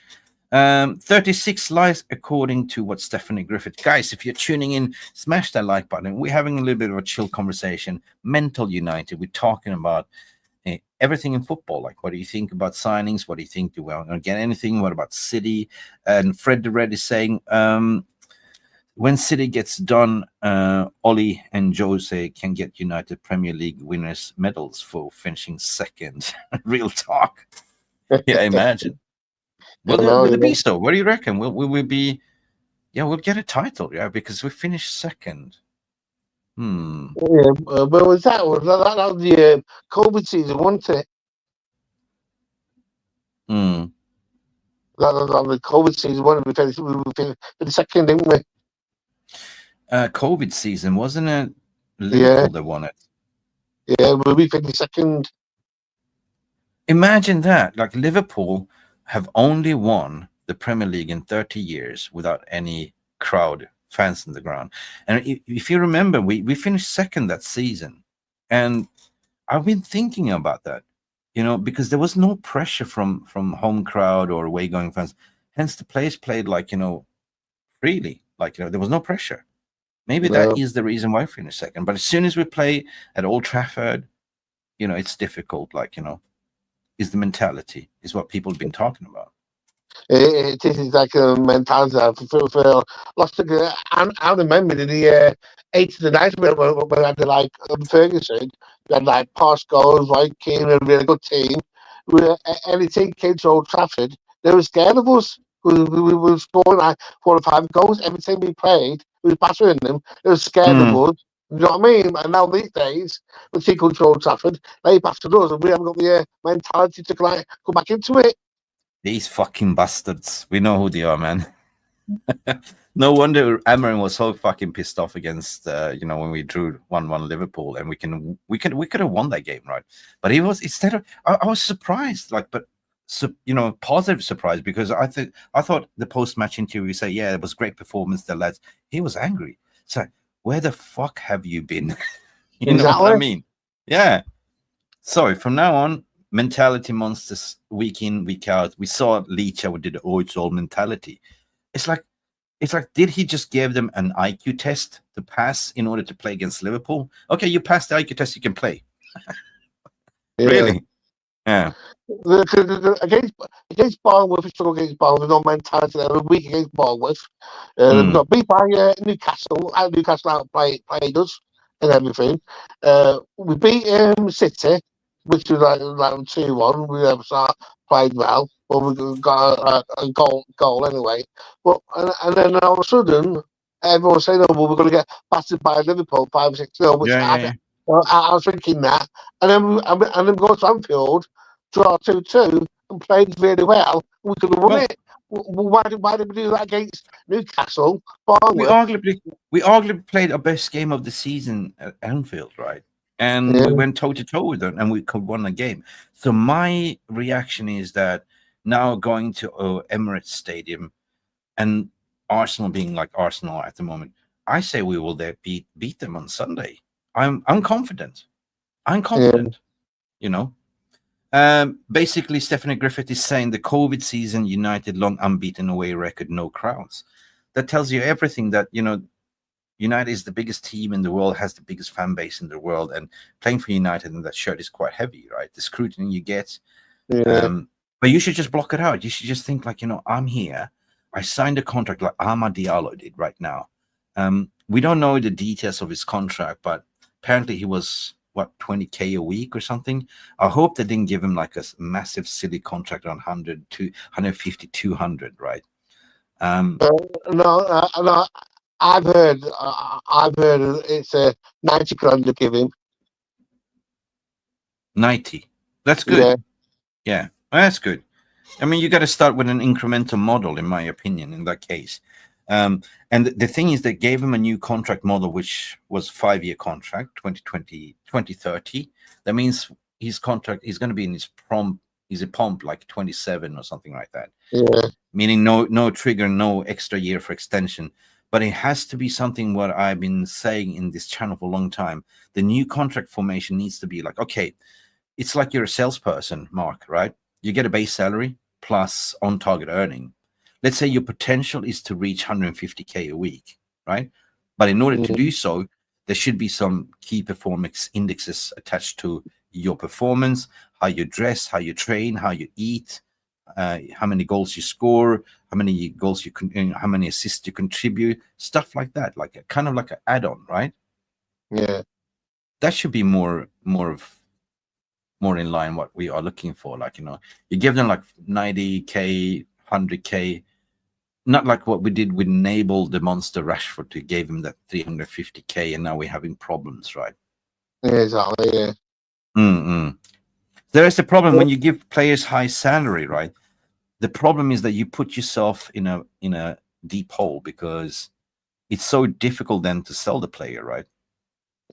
36 likes according to what Stephanie Griffith. Guys, if you're tuning in, smash that like button. We're having a little bit of a chill conversation. Mental United. We're talking about everything in football. What do you think about signings? What do you think? Do we going to get anything? What about City? And Fred the Red is saying, when City gets done, Oli and Jose can get United Premier League winners medals for finishing second. Real talk. Yeah, imagine. Will it be so? What do you reckon? Will we be? Yeah, we'll get a title. Yeah, because we finished second. Yeah, but was that was the COVID season, wasn't it? That was the COVID season. We finished second, didn't we? COVID season, wasn't it? Liverpool that won it. Yeah, we finished second. Imagine that. Liverpool have only won the Premier League in 30 years without any crowd, fans in the ground. And if you remember, we finished second that season. And I've been thinking about that. you know, because there was no pressure from home crowd or away going fans. Hence, the players played like, you know, freely, like, you know, there was no pressure. Maybe that is the reason why we finished second. But as soon as we play at Old Trafford, you know, it's difficult. Like, you know, is the mentality, is what people have been talking about. It is like a mentality. For lost the. I remember in the 80s and 90s when we had like Ferguson, we had like past goals, like Keane, a really good team. Any team came to Old Trafford, they were scared of us. We were scoring like 4 or 5 goals every time we played. We were battering them. They were scared of us. You know what I mean? And now these days, when team comes to Old Trafford, they battered us, and we haven't got the mentality to like go back into it. These fucking bastards. We know who they are, man. No wonder Amarin was so fucking pissed off against, you know, when we drew 1-1 Liverpool, and we could have won that game, right? But he was, instead of, I was surprised, like, but you know, positive surprise, because I thought the post-match interview, we say, yeah, it was great performance, the lads. He was angry. So where the fuck have you been? You know what I mean? Yeah. So from now on, mentality monsters, week in, week out. We saw Licha, we did it's all mentality. It's like, did he just give them an IQ test to pass in order to play against Liverpool? Okay, you passed the IQ test, you can play. Really? Yeah. Against Bournemouth, we struggled against Bournemouth. No mentality. They were weak against Bournemouth. We got beat by Newcastle. Newcastle outplayed us and everything. We beat City, which was like 2-1. We played well, but we got a goal anyway. But and then all of a sudden, everyone saying, "Oh, well, we're going to get battered by Liverpool 5-6-0," which I was thinking that, and then go to Anfield, draw 2-2, and played really well. We could have won it. Why did we do that against Newcastle? We arguably played our best game of the season at Anfield, right? And we went toe to toe with them, and we could win a game. So my reaction is that now going to Emirates Stadium, and Arsenal being like Arsenal at the moment, I say we will beat them on Sunday. I'm confident. You know. Basically, Stephanie Griffith is saying the COVID season, United long unbeaten away record, no crowds. That tells you everything, that, you know, United is the biggest team in the world, has the biggest fan base in the world, and playing for United in that shirt is quite heavy, right? The scrutiny you get. But you should just block it out. You should just think like, you know, I'm here. I signed a contract like Amad Diallo did right now. We don't know the details of his contract, but apparently he was, what, 20K a week or something. I hope they didn't give him like a massive silly contract on 100 to 150, 200, right? No, I've heard it's 90 grand to give him. 90. That's good. Yeah, that's good. I mean, you got to start with an incremental model, in my opinion, in that case. And the thing is, they gave him a new contract model, which was 5-year contract, 2020, 2030. That means his contract is going to be in his pomp like 27 or something like that. Meaning no trigger, no extra year for extension. But it has to be something what I've been saying in this channel for a long time. The new contract formation needs to be like, okay, it's like you're a salesperson, Mark, right? You get a base salary plus on-target earning. Let's say your potential is to reach 150K a week, right? But in order to do so, there should be some key performance indexes attached to your performance, how you dress, how you train, how you eat, how many goals you score, how many goals how many assists you contribute, stuff like that, like a kind of like an add-on, right? Yeah, that should be more in line what we are looking for. Like, you know, you give them like 90K, 100K, not like what we did with Nabel, the monster Rashford, who gave him that 350K, and now we're having problems, right? Exactly. Yeah. There is a problem when you give players high salary, right? The problem is that you put yourself in a deep hole, because it's so difficult then to sell the player, right?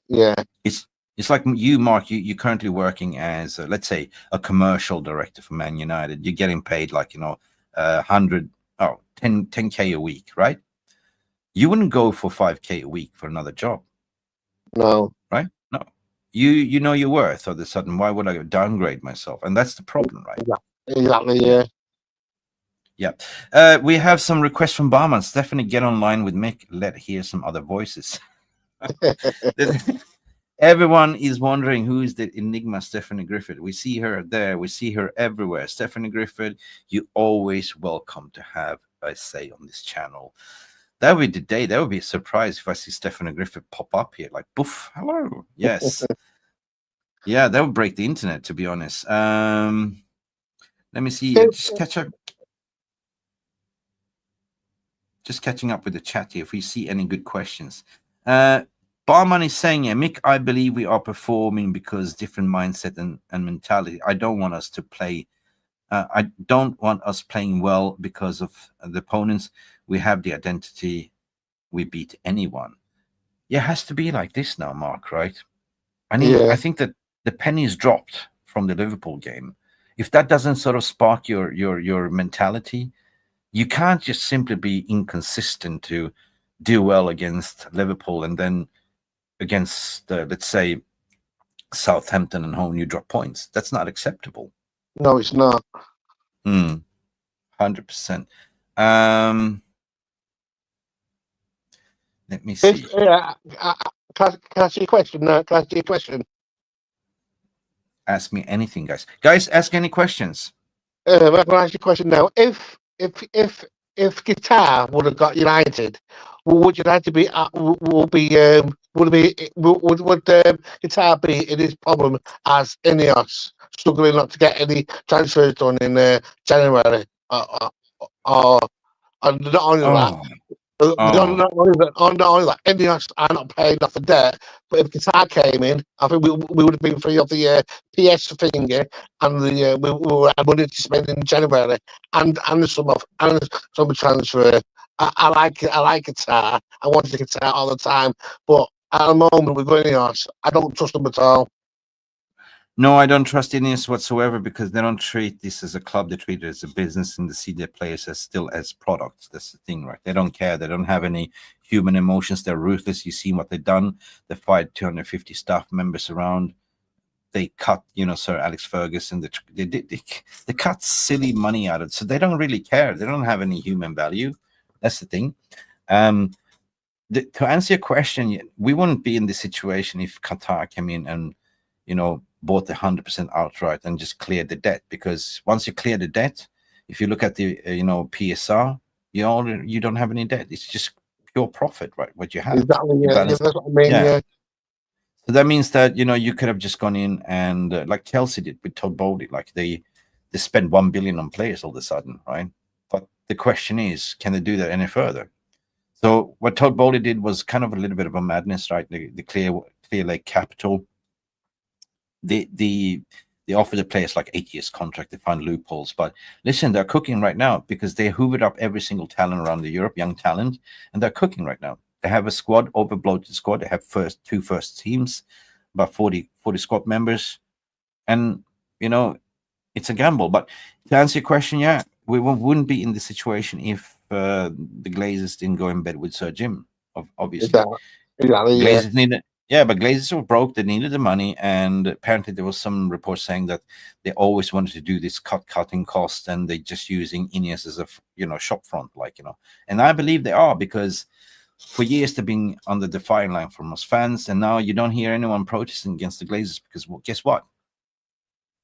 Yeah. It's like you, Mark. You're currently working as, let's say, a commercial director for Man United. You're getting paid like, you know, 10K a week, right? You wouldn't go for 5K a week for another job. No. Right? No. You know your worth all of a sudden. Why would I downgrade myself? And that's the problem, right? Exactly, yeah. Yeah. We have some requests from Barman. Stephanie, get online with Mick. Let hear some other voices. Everyone is wondering who is the enigma Stephanie Griffith. We see her there. We see her everywhere. Stephanie Griffith, you always welcome to have a say on this channel. That would be the day. That would be a surprise if I see Stephanie Griffith pop up here like, poof, hello. Yes. Yeah, that would break the internet, to be honest. Let me see. Just catching up with the chat here if we see any good questions. Barman is saying, yeah, Mick, I believe we are performing because different mindset and mentality. I don't want us to play. I don't want us playing well because of the opponents. We have the identity. We beat anyone. Yeah, it has to be like this now, Mark, right? I mean, I think that the pennies dropped from the Liverpool game. If that doesn't sort of spark your mentality, you can't just simply be inconsistent to do well against Liverpool and then against, let's say, Southampton and home, you drop points. That's not acceptable. No, it's not. 100%. Let me see. Can I ask you a question? Can I ask you a question? Ask me anything, guys. Guys, ask any questions. I can ask you a question now. If Guitar would have got United, would United be would Guitar be in his problem as Ineos struggling not to get any transfers done in January? Or not only that. Not only that, Ineos are not paying off the debt, but if Qatar came in, I think we would have been free of the PS thing, and we would have money to spend in January, and the summer transfer. I like Qatar. I wanted to Qatar all the time, but at the moment with Ineos, I don't trust them at all. No, I don't trust Ineos whatsoever because they don't treat this as a club. They treat it as a business and they see their players as still as products. That's the thing, right? They don't care. They don't have any human emotions. They're ruthless. You see what they've done. They fired 250 staff members around. They cut, Sir Alex Ferguson. They cut silly money out of it. So they don't really care. They don't have any human value. That's the thing. To answer your question, we wouldn't be in this situation if Qatar came in and, bought the 100% outright and just cleared the debt, because once you clear the debt, if you look at the PSR, you don't have any debt. It's just pure profit, right? What you have. Exactly. That's what I mean. Yeah. So that means that you could have just gone in and like Chelsea did with Todd Bowley, like they spent 1 billion on players all of a sudden, right? But the question is, can they do that any further? So what Todd Bowley did was kind of a little bit of a madness, right? The clear like capital. They offer the players like 8 years contract. They find loopholes, but listen, they're cooking right now because they hoovered up every single talent around Europe, young talent, and they're cooking right now. They have a squad, overbloated squad. They have two first teams, about 40 squad members, and it's a gamble. But to answer your question, yeah, we wouldn't be in this situation if the Glazers didn't go in bed with Sir Jim. Obviously, Glazers needed. Yeah, but Glazers were broke. They needed the money, and apparently there was some reports saying that they always wanted to do this cutting cost, and they just using Ineos as a shop front, And I believe they are, because for years they've been under the firing line from us fans, and now you don't hear anyone protesting against the Glazers because, well, guess what?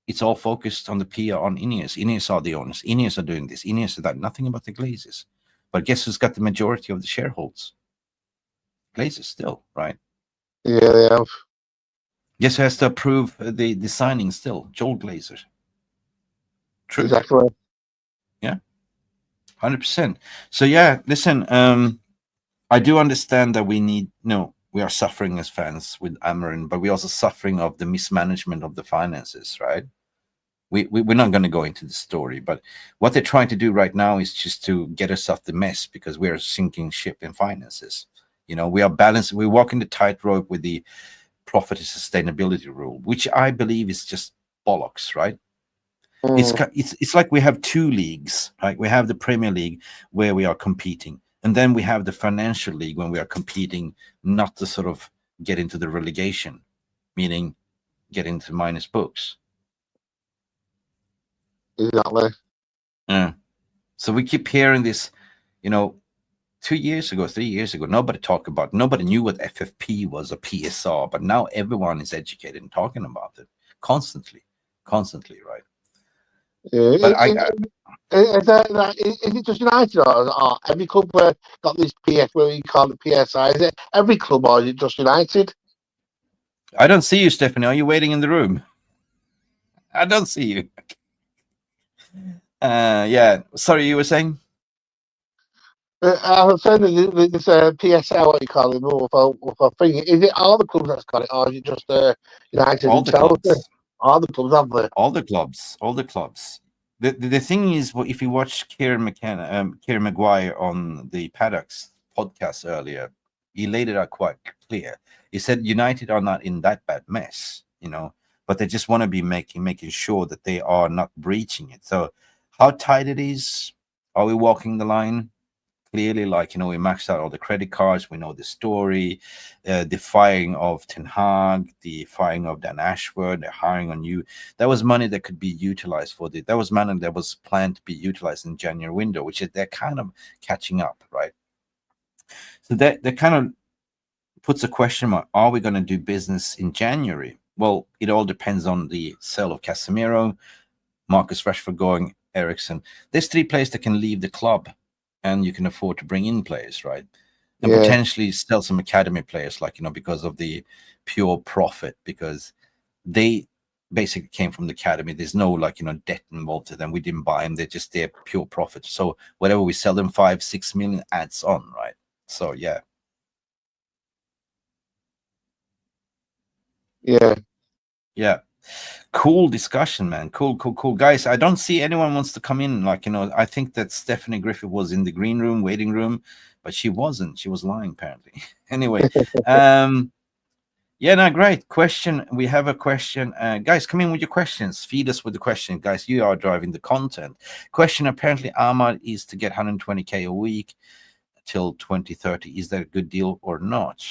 It's all focused on the PR on Ineos. Ineos are the owners. Ineos are doing this. Ineos are that. Nothing about the Glazers. But guess who's got the majority of the shareholders? Glazers still, right? Yeah, they have. Guess who has to approve the signing still? Joel Glazer. True. Exactly. Yeah. 100%. So yeah, listen, I do understand that we are suffering as fans with Amarin, but we're also suffering of the mismanagement of the finances, right? We're not going to go into the story, but what they're trying to do right now is just to get us off the mess, because we are sinking ship in finances. We are balanced. We're walking the tightrope with the profit and sustainability rule, which I believe is just bollocks, right? It's like we have two leagues, right? We have the Premier League where we are competing, and then we have the financial league when we are competing not to sort of get into the relegation, meaning get into minus books. Exactly. Yeah. So we keep hearing this, 2 years ago, 3 years ago, nobody knew what FFP was or PSR, but now everyone is educated and talking about it constantly, right? Yeah. But Is it just United or every club got this PS, where you call it PSI? Is it every club or is it just United? I don't see you, Stephanie. Are you waiting in the room? I don't see you. Yeah. Sorry, you were saying? I was saying that this PSI, what you call it, with a thing. Is it all the clubs that's got it, or is it just United All and the Chelsea? clubs. All the clubs have it. All the clubs. The thing is, well, if you watch Kieran Maguire on the Paddocks podcast earlier, he laid it out quite clear. He said United are not in that bad mess, but they just want to be making sure that they are not breaching it. So how tight it is? Are we walking the line? Clearly, we maxed out all the credit cards. We know the story, the firing of Ten Hag, the firing of Dan Ashford, the hiring on you. That was money that could be utilized for that was money that was planned to be utilized in January window, which is they're kind of catching up, right? So that kind of puts a question mark. Are we going to do business in January? Well, it all depends on the sale of Casimiro, Marcus Rashford going, Ericsson. There's 3 players that can leave the club, and you can afford to bring in players, right? And potentially sell some academy players, because of the pure profit, because they basically came from the academy. There's no debt involved to them. We didn't buy them. They're just their pure profit. So whatever we sell them, 5-6 million adds on, right? So yeah. Yeah. Cool discussion, man. Cool. Guys, I don't see anyone wants to come in. I think that Stephanie Griffith was in the green room, waiting room, but she wasn't. She was lying, apparently. Anyway, yeah, no, great question. We have a question. Guys, come in with your questions. Feed us with the question. Guys, you are driving the content. Question, apparently, Ahmad is to get 120K a week till 2030. Is that a good deal or not?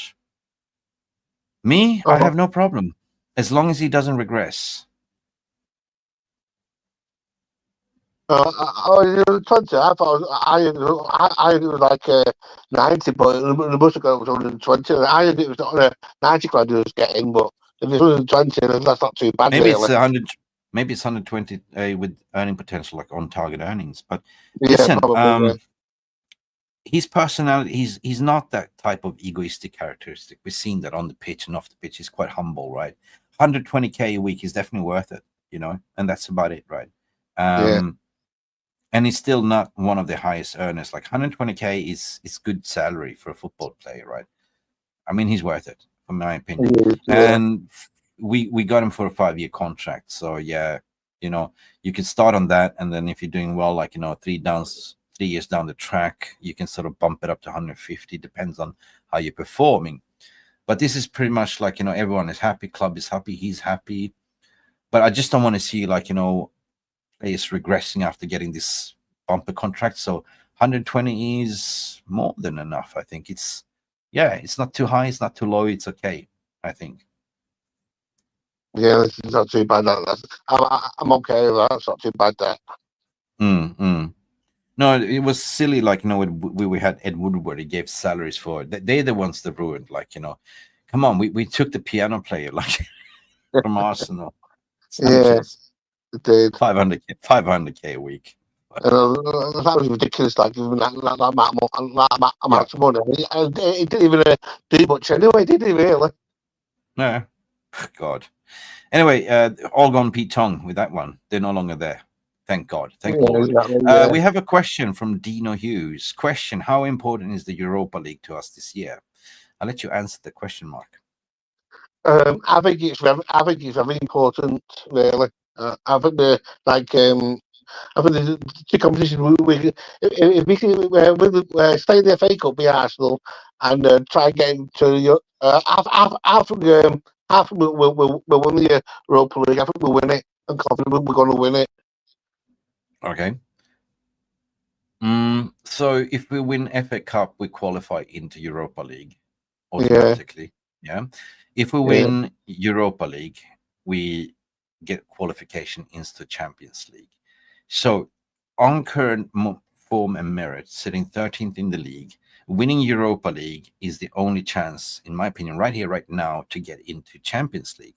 Me, I have no problem. As long as he doesn't regress. 20. I thought I it was like 90, but the bus got was 120. I had it was 90 grand he was getting, but if it's 120, that's not too bad. Maybe really. it's 100. Maybe it's 120 with earning potential, like on target earnings. But Yeah, listen, probably, his personality, he's not that type of egoistic characteristic. We've seen that on the pitch and off the pitch. He's quite humble, right? 120K a week is definitely worth it, and that's about it, right? And he's still not one of the highest earners. Like 120K is good salary for a football player, right? I mean, he's worth it, in my opinion. And we got him for a 5-year contract. So yeah, you can start on that, and then if you're doing well, 3 years down the track, you can sort of bump it up to 150. Depends on how you're performing. But this is pretty much everyone is happy, club is happy, he's happy. But I just don't want to see players regressing after getting this bumper contract. So 120 is more than enough. I think it's not too high, it's not too low, it's okay, I think. Yeah, it's not too bad. I'm okay with that. It's not too bad there. No, it was silly. We had Ed Woodward. He gave salaries for it. They're the ones that ruined. Come on, we took the piano player from Arsenal. Sanchez. It did. 500K a week. That was ridiculous. That amount of money. It didn't even do much anyway, did it? Really? No. God. Anyway, all gone Pete Tong with that one. They're no longer there. Thank God. Thank Lord. Exactly, we have a question from Dino Hughes. Question: how important is the Europa League to us this year? I'll let you answer the question, Mark. I think it's very important, really. I think I think the two competitions. If we can stay in the FA Cup, be Arsenal, and try and get into half we'll win the Europa League. I think we'll win it. I'm confident we're going to win it. Okay. So if we win FA Cup, we qualify into Europa League automatically. Yeah. If we win Europa League, we get qualification into Champions League. So on current form and merit, sitting 13th in the league, winning Europa League is the only chance, in my opinion, right here, right now, to get into Champions League.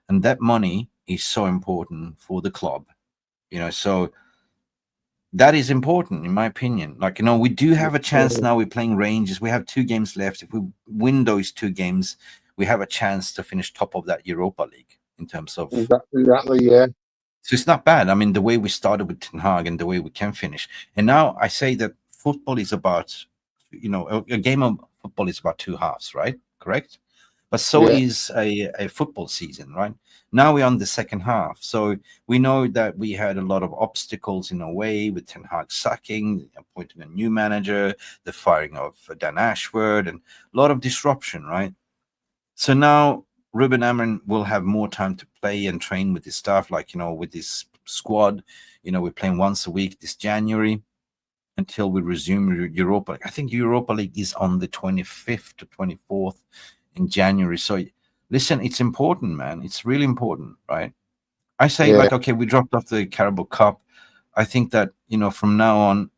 And that money is so important for the club, so that is important, in my opinion. Like, we do have a chance now. We're playing Rangers. We have 2 games left. If we win those 2 games, we have a chance to finish top of that Europa League in terms of... Exactly, yeah. So it's not bad. I mean, the way we started with Ten Hag and the way we can finish. And now I say that football is about, a game of football is about 2 halves, right? Correct? But so is a football season, right? Now we're on the second half. So we know that we had a lot of obstacles in a way with Ten Hag sacking, appointing a new manager, the firing of Dan Ashford, and a lot of disruption, right? So now Ruben Amorim will have more time to play and train with his staff, like, with his squad. We're playing once a week this January until we resume Europa League. I think Europa League is on the 25th to 24th in January. So listen, it's important, man. It's really important, right? I say, okay, we dropped off the Carabao Cup. I think that, from now on,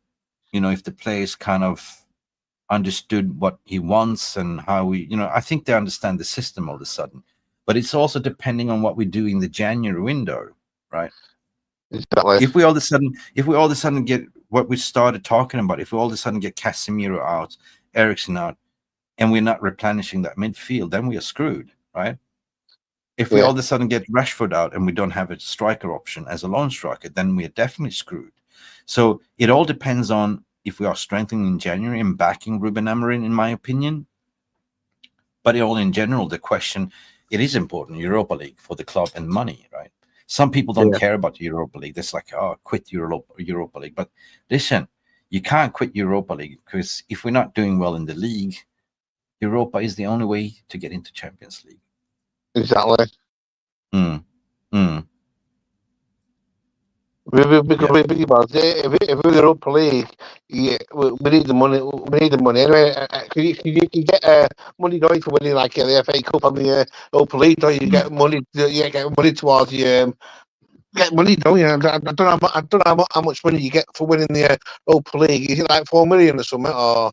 if the players kind of understood what he wants and how I think they understand the system all of a sudden. But it's also depending on what we do in the January window, right? Exactly. If we all of a sudden get what we started talking about, if we all of a sudden get Casimiro out, Eriksen out, and we're not replenishing that midfield, then we are screwed, right? If we all of a sudden get Rashford out and we don't have a striker option as a lone striker, then we are definitely screwed. So it all depends on if we are strengthening in January and backing Ruben Amorim, in my opinion. But all in general, the question, it is important, Europa League for the club and money, right? Some people don't care about Europa League. It's like, quit Europa League. But listen, you can't quit Europa League, because if we're not doing well in the league, Europa is the only way to get into Champions League. Exactly. Because we think about it, if we're Europa League, we need the money. We need the money anyway. You get money going for winning like the FA Cup and the Europa League. Don't you get money? You get money towards you. Get money, don't you? I don't know how much money you get for winning the Europa League. Is it like 4 million or something? Or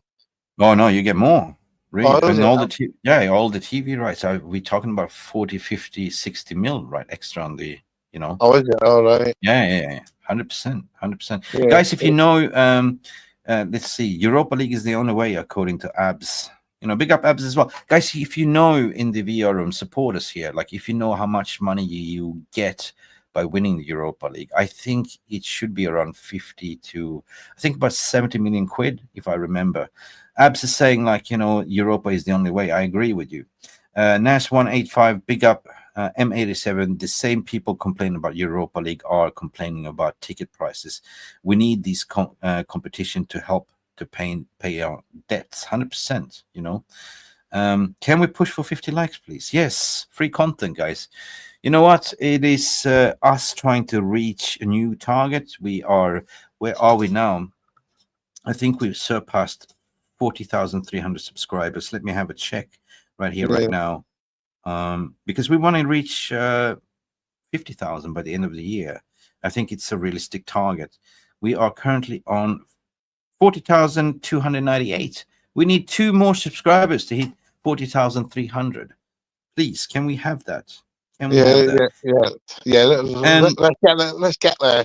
no, you get more. Really, and all it? all the TV rights. We're talking about 40, 50, 60 mil, right? Extra on the, Oh, is it? All right. Yeah. 100%. Guys, if you know, let's see, Europa League is the only way, according to Abs. Big up Abs as well. Guys, if you know in the VR room, support us here. Like, if you know how much money you get by winning the Europa League, I think it should be around 50 to, I think about 70 million quid, if I remember. Abs is saying, like, Europa is the only way. I agree with you. Nash185, big up. M87, the same people complaining about Europa League are complaining about ticket prices. We need this competition to help to pay our debts. 100%. Can we push for 50 likes, please? Yes, free content, guys. You know what? It is us trying to reach a new target. Where are we now? I think we've surpassed 40,300 subscribers. Let me have a check right here, right now. Because we want to reach 50,000 by the end of the year. I think it's a realistic target. We are currently on 40,298. We need 2 more subscribers to hit 40,300. Please, can we have that? Can we have that? Let's get there.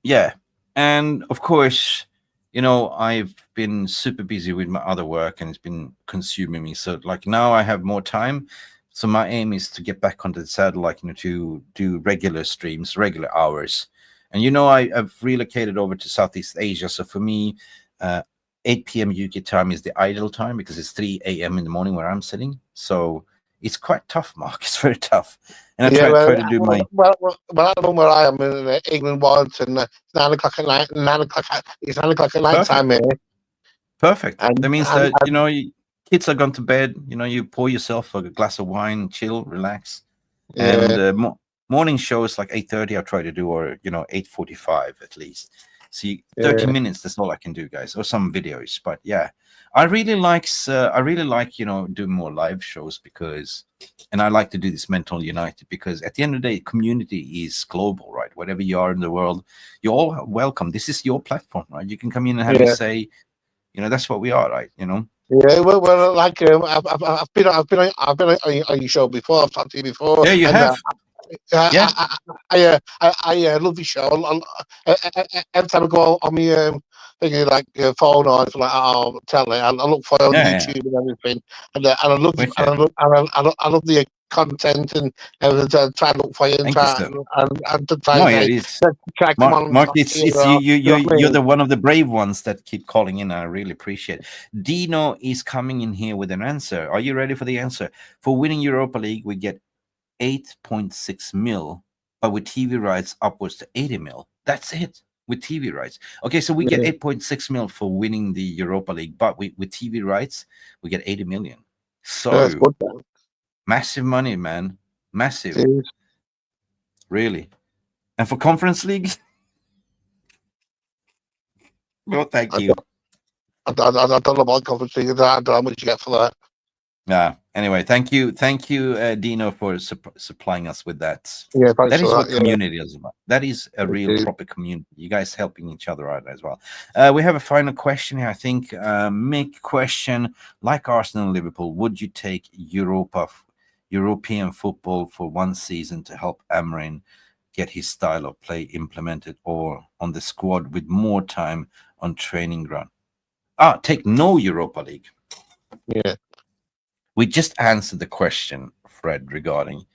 Yeah, and of course, I've been super busy with my other work and it's been consuming me. So like now I have more time. So my aim is to get back onto the saddle, like, to do regular streams, regular hours. And, I've relocated over to Southeast Asia. So for me, 8 p.m. UK time is the ideal time because it's 3 a.m. in the morning where I'm sitting. So it's quite tough, Mark. It's very tough. And I try to do my... Well, I don't know where I am in England once, and it's 9 o'clock at night. It's 9 o'clock at night time here. Perfect. That means that, kids are gone to bed, you pour yourself a glass of wine, chill, relax. And morning shows like 8:30 I try to do, or 8:45 at least. See, 30 minutes, that's all I can do, guys, or some videos. But yeah, I really like doing more live shows because, and I like to do this Mental United because at the end of the day, community is global, right? Wherever you are in the world, you're all welcome. This is your platform, right? You can come in and have your say. That's what we are, right? Yeah, well, like I've been on your show before. I've talked to you before. Yeah, you and, have. Yeah. I love your show. Every time I go on my thinking like phone or anything like telly, I look for it on YouTube and everything, and I love Wicked. I love the content and try to look for you and try to try it is. try come on. Mark, it's you're the one of the brave ones that keep calling in. I really appreciate it. Dino is coming in here with an answer. Are you ready for the answer? For winning Europa League, we get 8.6 mil, but with TV rights upwards to 80 mil. That's it with TV rights. Okay, so we get 8.6 mil for winning the Europa League, but with TV rights, we get 80 million. So massive money, man. Massive. Really. And for Conference League? Well, thank you. I don't know about Conference League. I don't know how much you get for that. Yeah. Anyway, thank you, Dino, for supplying us with that. Yeah, that is what community is about. That is a real proper community. You guys helping each other out as well. We have a final question here. I think Mick question: like Arsenal and Liverpool, would you take European football for one season to help Amorim get his style of play implemented, or on the squad with more time on training ground? Take no Europa League. Yeah. We just answered the question, Fred, regarding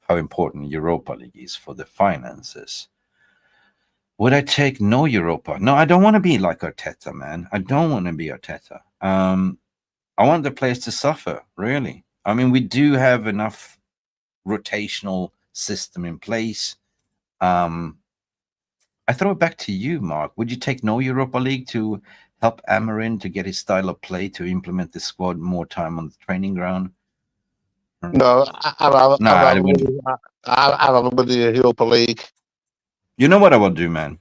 how important Europa League is for the finances. Would I take no Europa? No, I don't want to be like Arteta, man. I don't want to be Arteta. I want the players to suffer, really. I mean, we do have enough rotational system in place. I throw it back to you, Mark. Would you take no Europa League to help Amorim to get his style of play, to implement the squad more time on the training ground? No, I remember the Europa League. You know what I would do, man?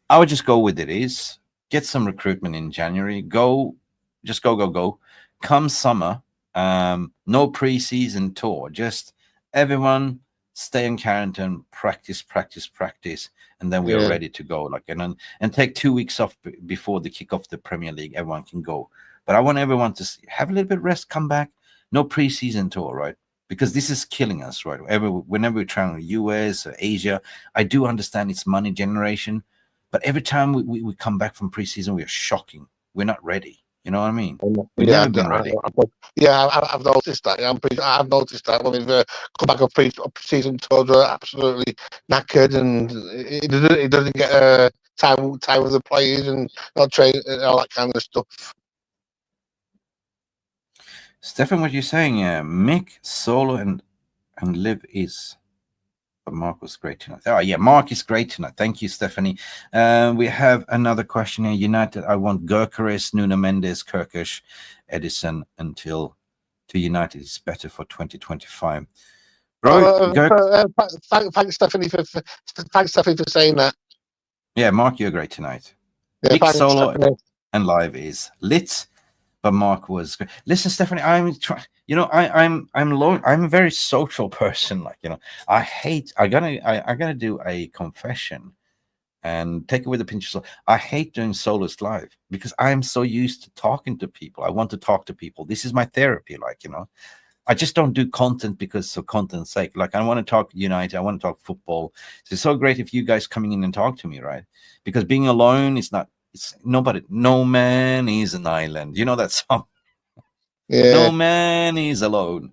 I would just go with it. Is get some recruitment in January. Just go. Come summer, no preseason tour. Just everyone stay in quarantine, practice, and then we are ready to go. And take 2 weeks off before the kick off the Premier League. Everyone can go, but I want everyone to have a little bit of rest, come back. No preseason tour, right? Because this is killing us, right? Whenever we're traveling to the US or Asia, I do understand it's money generation, but every time we come back from preseason, we are shocking. We're not ready. You know what I mean? We've never been ready. I've noticed that. I've noticed that when we've come back on pre-season tours, we're absolutely knackered, and it doesn't get time with the players and not train and all that kind of stuff. Stefan, what you're saying? Mick, Solo, and Liv is. But Mark was great tonight. Oh yeah, Mark is great tonight. Thank you, Stephanie. We have another question here. United, I want Gyökeres, Nuno, Mendez, Kirkish, Edison until to United is better for 2025. Bro, thanks, Stephanie, for saying that. Yeah, Mark, you're great tonight. Yeah, Mick, Solo, and Live is lit. But Mark was great. Listen, Stephanie, I'm a very social person. I gotta do a confession and take it with a pinch of salt. I hate doing solos live because I'm so used to talking to people. I want to talk to people. This is my therapy. I just don't do content because of content's sake. I want to talk United. I want to talk football. It's so great if you guys coming in and talk to me, right? Because being alone is not. It's nobody. No man is an island. You know that song? Yeah. No man is alone.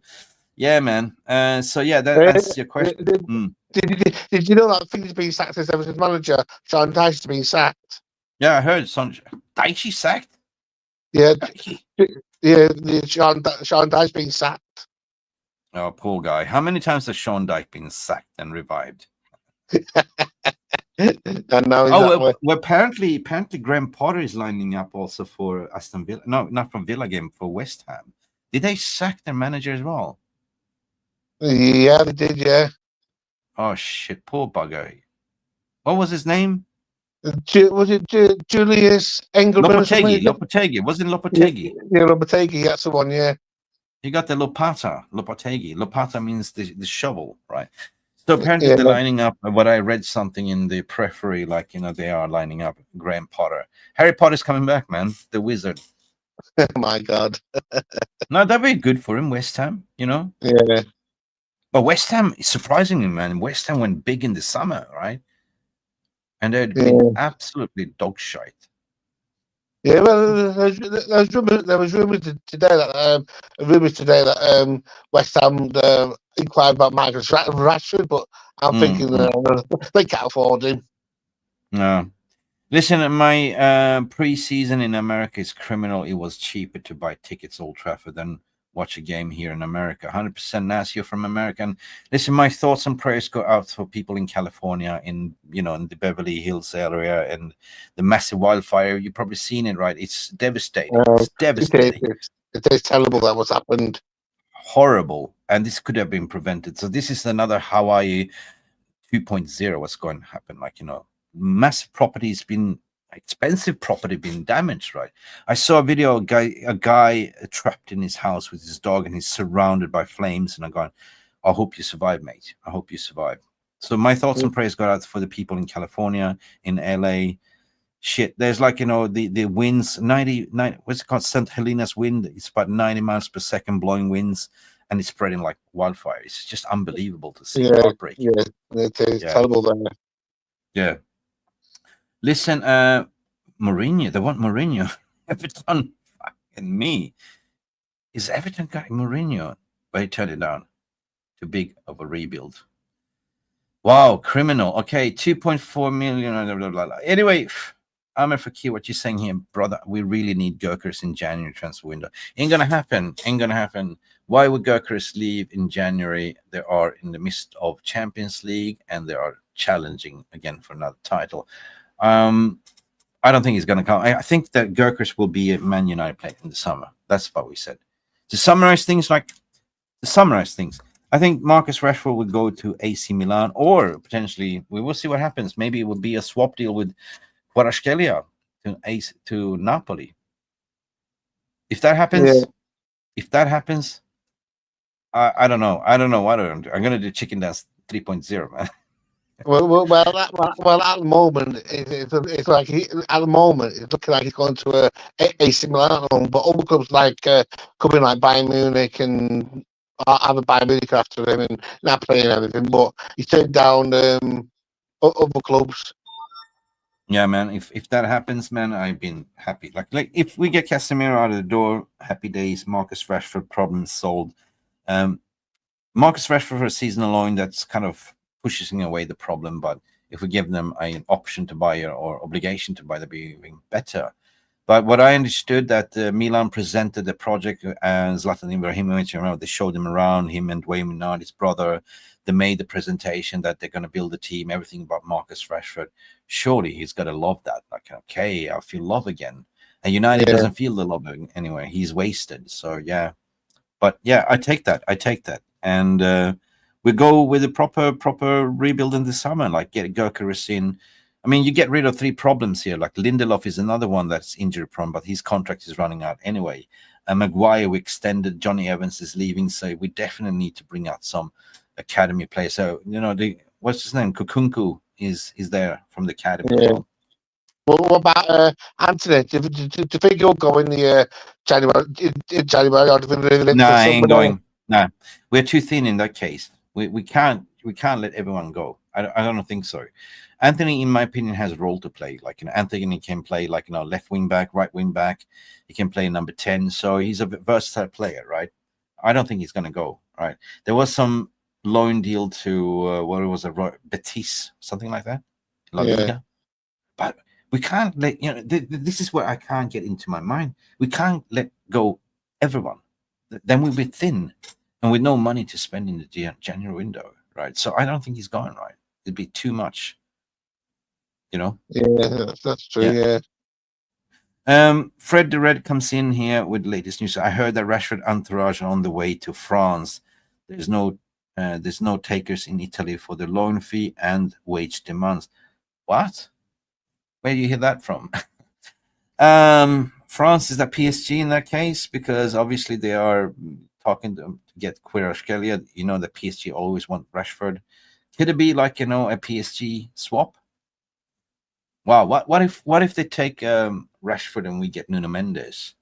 Yeah, man. So yeah, that's your question. Did you know that thing's been sacked as Everton's manager? Sean Dyche has been sacked. Yeah, I heard Dyche sacked. Yeah, Sean Dyche's been sacked. Oh, poor guy. How many times has Sean Dyche been sacked and revived? And now apparently Graham Potter is lining up also for Aston Villa. No, not from Villa game, for West Ham. Did they sack their manager as well? Yeah, they did. Yeah. Oh shit, poor bugger. What was his name? Was it Julius Engelman or something? Lopetegui. Wasn't Lopetegui? Yeah, Lopetegui, that's the one, yeah. You got the Lopetegui. Lopata means the shovel, right? So apparently they're lining up. What I read something in the periphery, like, they are lining up Graham Potter. Harry Potter's coming back, man. The wizard. Oh my God. No, that'd be good for him, West Ham, Yeah. But West Ham, surprisingly, man, West Ham went big in the summer, right? And they'd been absolutely dog shite. Yeah, well, there was rumors today that West Ham inquired about Marcus Rashford, but I'm thinking they can't afford him. No. Listen, my pre-season in America is criminal. It was cheaper to buy tickets Old Trafford than watch a game here in America. 100% Nasio from America. And listen, my thoughts and prayers go out for people in California, in the Beverly Hills area, and the massive wildfire. You've probably seen it, right? It's devastating. It's devastating. It is terrible that what's happened. Horrible. And this could have been prevented. So this is another Hawaii 2.0 what's going to happen. Like, massive properties been expensive property being damaged, right? I saw a video, a guy trapped in his house with his dog, and he's surrounded by flames, and I'm going, I hope you survive, mate. I hope you survive. So my thoughts and prayers go out for the people in California, in LA. Shit, there's like, the winds, 90, what's it called, St. Helena's wind. It's about 90 miles per second blowing winds, and it's spreading like wildfire. It's just unbelievable to see. Heartbreaking. Yeah, it's terrible there. Yeah. Listen, Mourinho, they want Mourinho. Everton fucking me. Is Everton got Mourinho? But he turned it down. Too big of a rebuild. Wow, criminal. Okay, 2.4 million. Blah, blah, blah. Anyway, Amir Fakir, what you're saying here, brother, we really need Gurkers in January transfer window. Ain't gonna happen. Ain't gonna happen. Why would Gurkers leave in January? They are in the midst of Champions League, and they are challenging again for another title. I don't think he's going to come. I think that Gurkers will be a Man United player in the summer. That's what we said. To summarize things, I think Marcus Rashford would go to AC Milan, or potentially, we will see what happens. Maybe it would be a swap deal with Kvaratskhelia to Napoli. If that happens, I don't know. I don't know what I'm doing. I'm going to do chicken dance 3.0, man. Well, at the moment, it's like at the moment it's looking like he's going to AC Milan, but other clubs like coming like Bayern Munich and other Bayern Munich after him and Napoli and everything. But he's turned down other clubs. Yeah, man. If that happens, man, I've been happy. Like if we get Casimiro out of the door, happy days. Marcus Rashford problem solved. Marcus Rashford for a season alone, that's kind of pushing away the problem, but if we give them an option to buy or obligation to buy, they'll be even better. But what I understood that Milan presented the project as Zlatan Ibrahimovic. They showed him around, him and Wayne Minard, his brother. They made the presentation that they're going to build a team, everything about Marcus Rashford. Surely he's got to love that. Like, okay, I feel love again. And United doesn't feel the love anyway. He's wasted. So yeah, but yeah, I take that. And we go with a proper rebuild in the summer, like get Gurkers in. I mean, you get rid of three problems here. Like Lindelof is another one that's injury prone, but his contract is running out anyway. And Maguire, we extended. Johnny Evans is leaving, so we definitely need to bring out some academy players. So what's his name? Kukunku is there from the academy. Yeah. Well, what about Anthony? Do you think he'll go in the January? No, I ain't going. No, we're too thin in that case. We can't let everyone go. I don't think so. Anthony, in my opinion, has a role to play. Like, Anthony can play like, left wing back, right wing back. He can play number 10. So he's a versatile player, right? I don't think he's going to go, right? There was some loan deal to what was it, Betis, something like that, La Liga. But we can't let this is where I can't get into my mind. We can't let go everyone. Then we'll be thin, and with no money to spend in the January window, right? So I don't think he's going, right. It'd be too much, Yeah, that's true. Fred the Red comes in here with the latest news. I heard that Rashford entourage are on the way to France. There's no takers in Italy for the loan fee and wage demands. What? Where do you hear that from? France is that PSG in that case, because obviously they are talking to get Kvaratskhelia. You know, the PSG always want Rashford. Could it be like, you know, a PSG swap? Wow, what if they take Rashford and we get Nuno Mendez?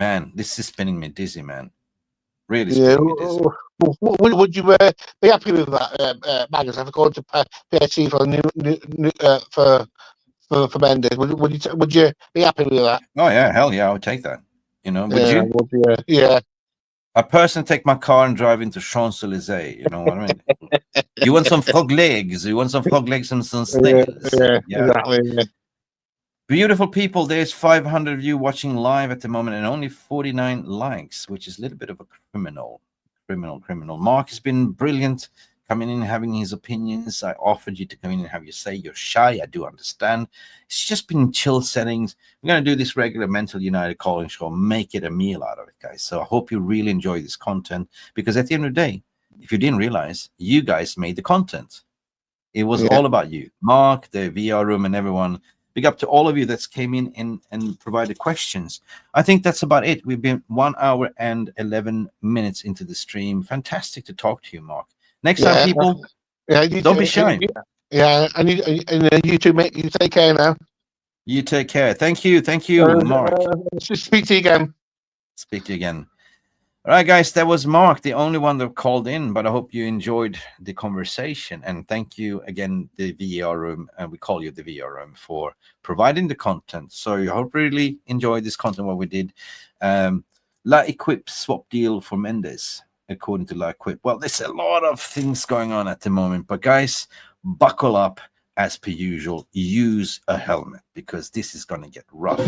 Man, this is spinning me dizzy, man. Really spinning me dizzy. Would you be happy with that, Magnus? If I go to PSG for Mendez, would you be happy with that? Oh yeah, hell yeah, I would take that. You know, would you? Yeah. I personally take my car and drive into Champs-Élysées. You know what I mean? You want some frog legs? You want some frog legs and some snails? Yeah, exactly. Yeah. Beautiful people. There's 500 of you watching live at the moment and only 49 likes, which is a little bit of a criminal. Mark has been brilliant coming in, having his opinions. I offered you to come in and have your say. You're shy. I do understand. It's just been chill settings. We're going to do this regular Mental United calling show, make it a meal out of it, guys. So I hope you really enjoy this content, because at the end of the day, if you didn't realize, you guys made the content. It was all about you. Mark, the VR room, and everyone. Big up to all of you that's came in and provided questions. I think that's about it. We've been 1 hour and 11 minutes into the stream. Fantastic to talk to you, Mark. Next time, people, don't be shy. Yeah, and you too, mate. You take care now. You take care. Thank you, Mark. Speak to you again. Speak to you again. All right, guys, that was Mark, the only one that called in, but I hope you enjoyed the conversation. And thank you again, the VR room, and we call you the VR room, for providing the content. So I hope you really enjoyed this content, what we did. La Equip swap deal for Mendez, according to La Equip. Well, there's a lot of things going on at the moment, but guys, buckle up as per usual. Use a helmet, because this is going to get rough.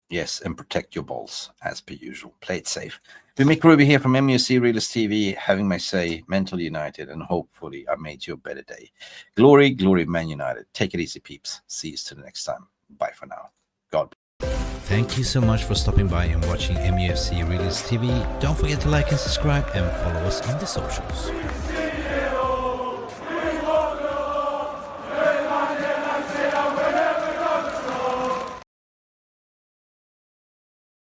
Yes, and protect your balls as per usual. Play it safe. Mr Mick Ruby here from Mufc RealistTV, having my say, Mental United, and hopefully I made you a better day. Glory, glory, Man United. Take it easy, peeps. See you till the next time. Bye for now. God bless. Thank you so much for stopping by and watching Mufc RealistTV. Don't forget to like and subscribe and follow us on the socials.